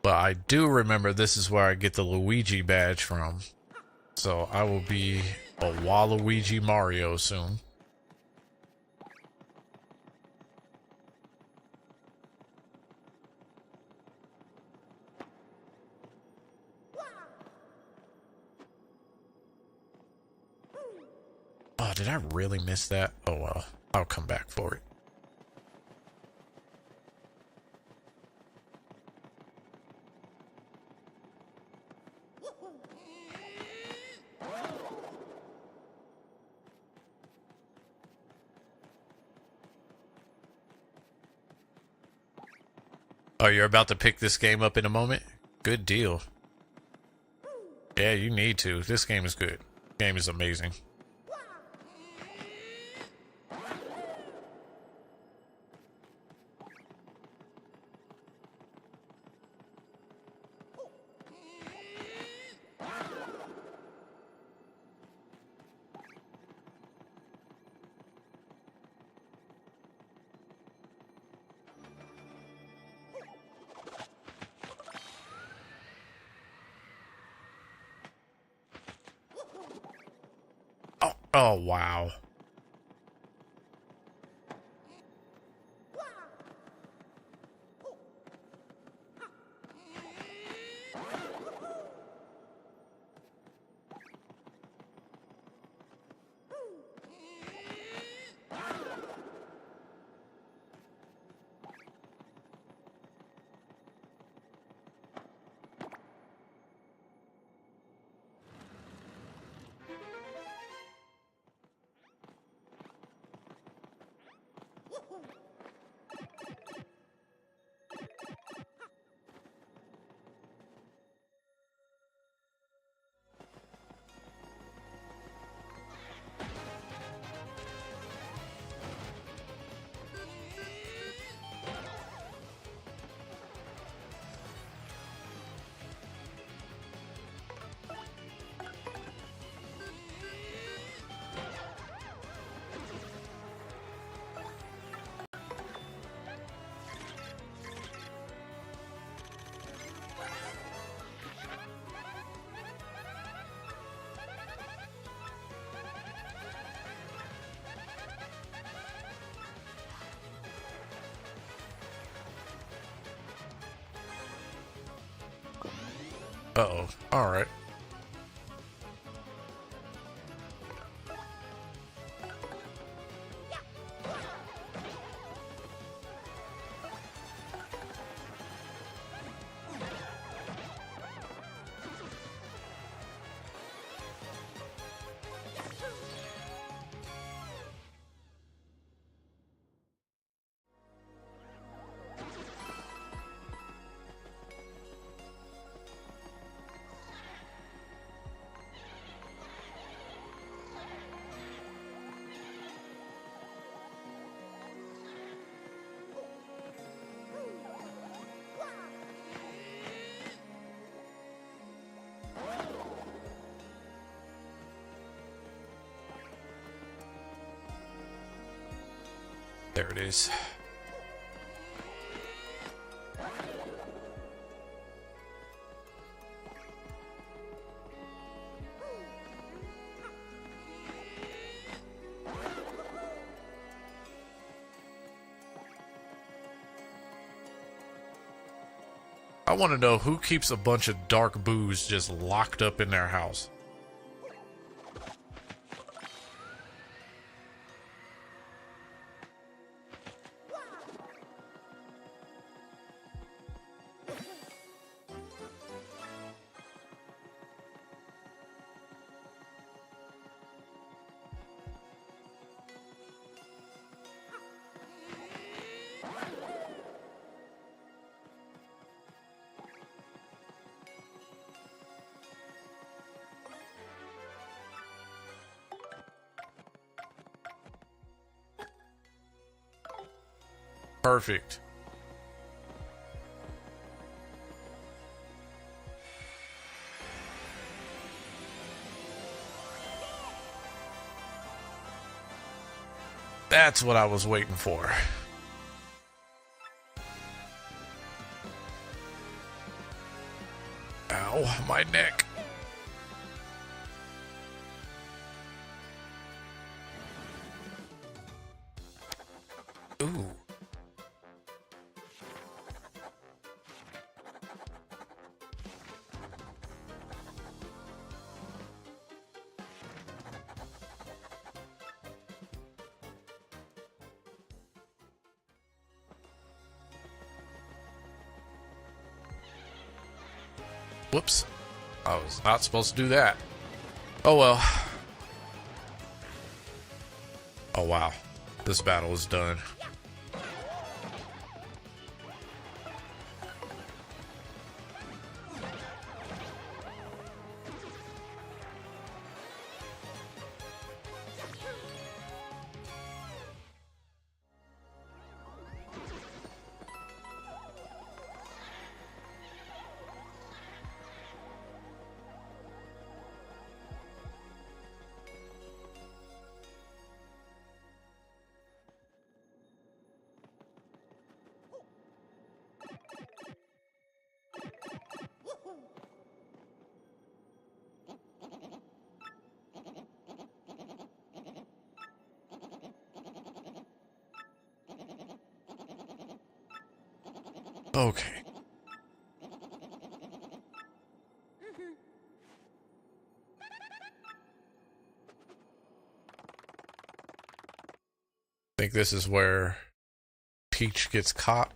A: But I do remember this is where I get the Luigi badge from. So I will be a Waluigi Mario soon. Oh, did I really miss that? Oh well, I'll come back for it. Oh, you're about to pick this game up in a moment? Good deal. Yeah, you need to. This game is good. Game is amazing. Oh, wow. Uh-oh. All right. There it is. I want to know who keeps a bunch of dark booze just locked up in their house. Perfect. That's what I was waiting for. Ow, my neck. Ooh. Whoops. I was not supposed to do that. Oh well. Oh wow. This battle is done. Okay. I think this is where Peach gets caught.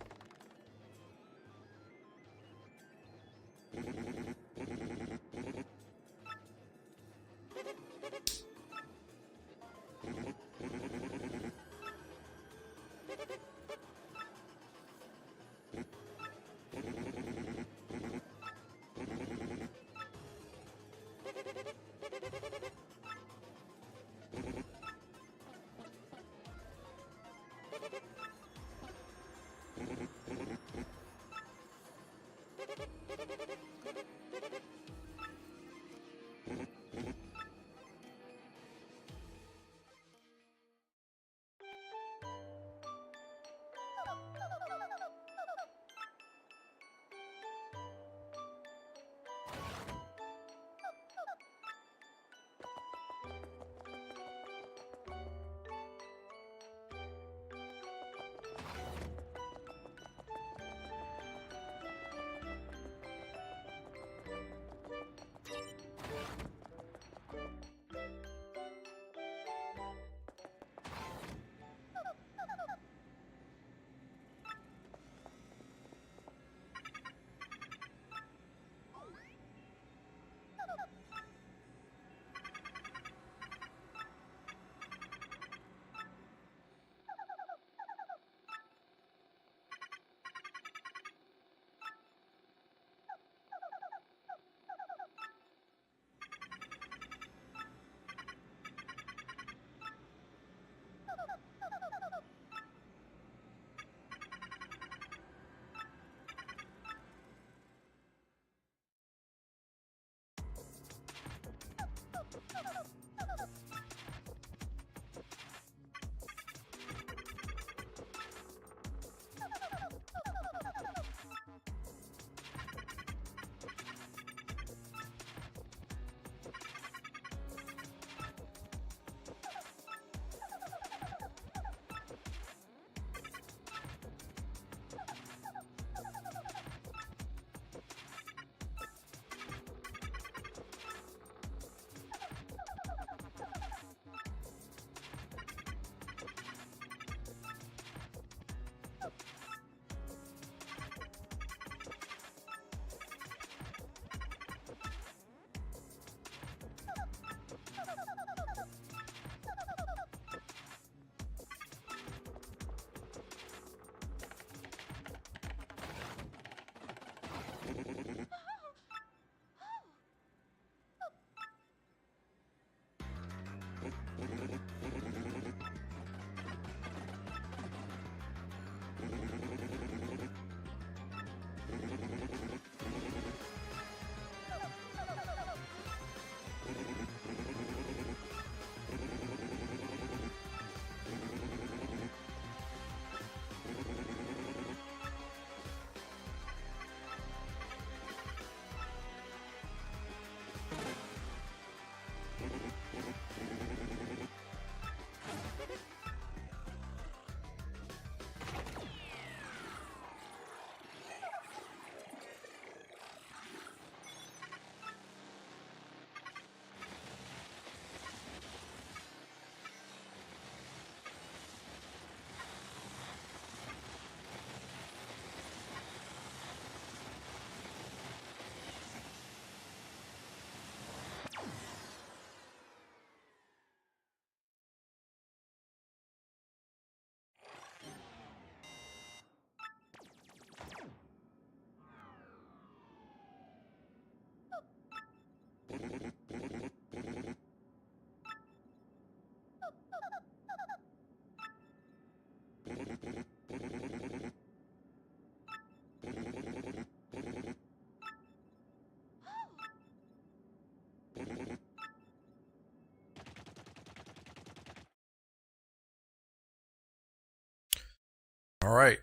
A: All right.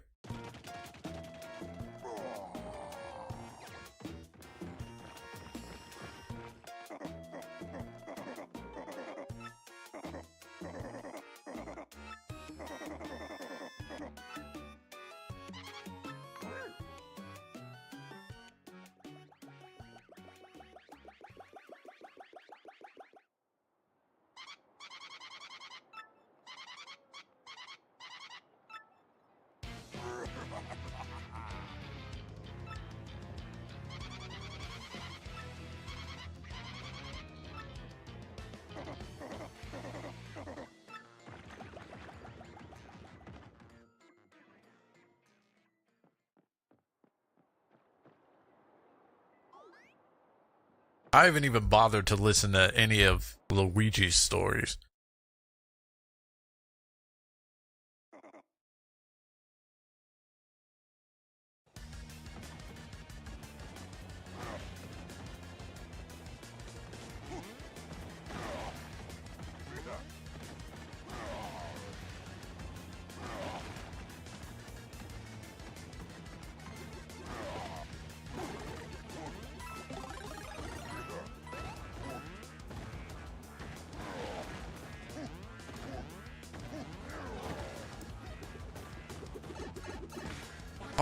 A: I haven't even bothered to listen to any of Luigi's stories.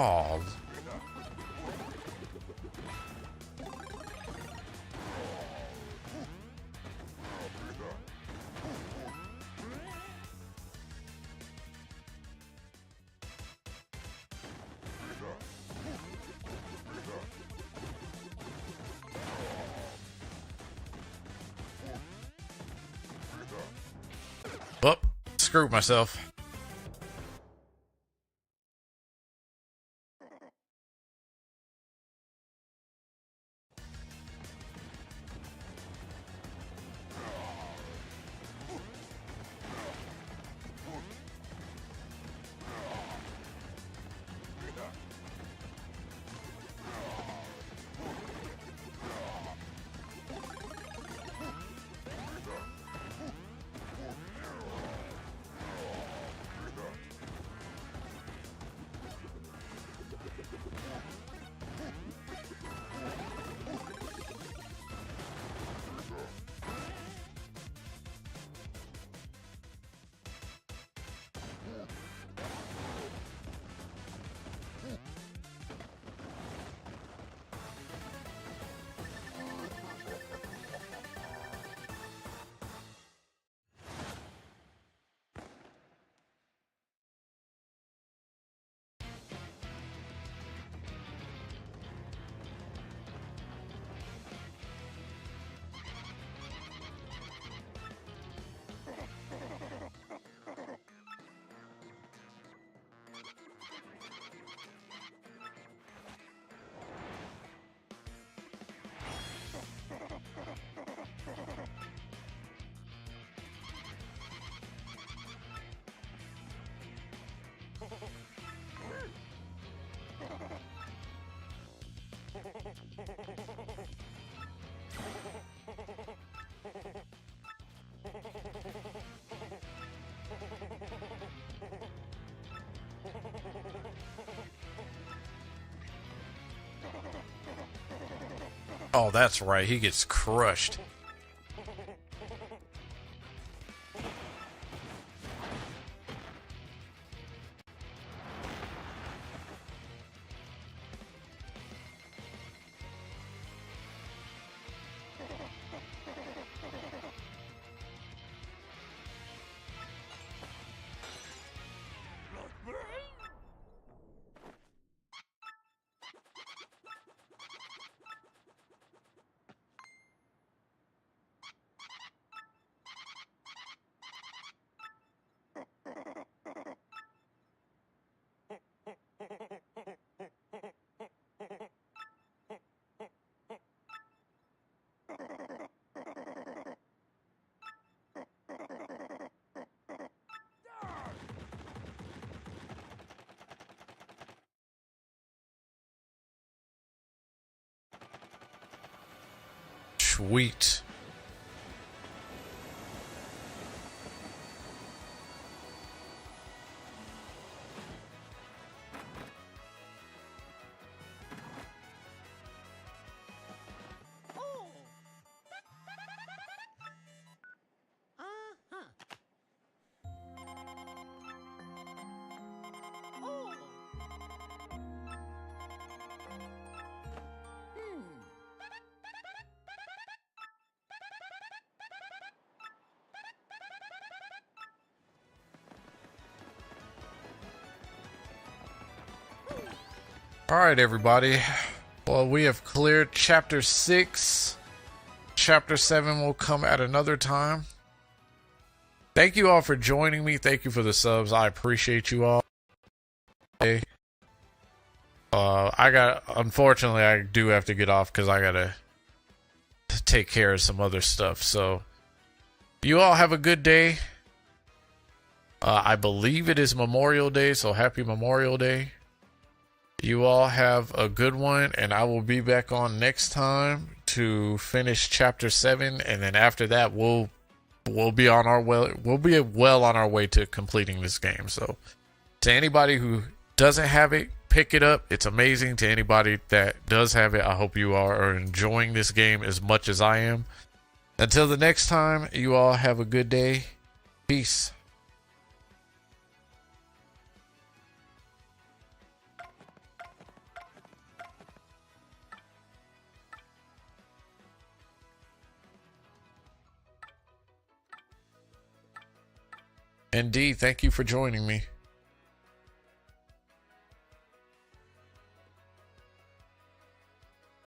A: Oh. Oh, screwed myself. Oh, that's right. He gets crushed. Sweet. Alright, everybody. Well, we have cleared Chapter 6. Chapter 7 will come at another time. Thank you all for joining me. Thank you for the subs. I appreciate you all. Unfortunately, I do have to get off because I gotta take care of some other stuff. So you all have a good day. I believe it is Memorial Day, so happy Memorial Day. You all have a good one, and I will be back on next time to finish chapter 7, and then after that we'll be on our well on our way to completing this game. So to anybody who doesn't have it, pick it up. It's amazing. To anybody that does have it, I hope you are enjoying this game as much as I am. Until the next time, you all have a good day. Peace. Indeed, thank you for joining me.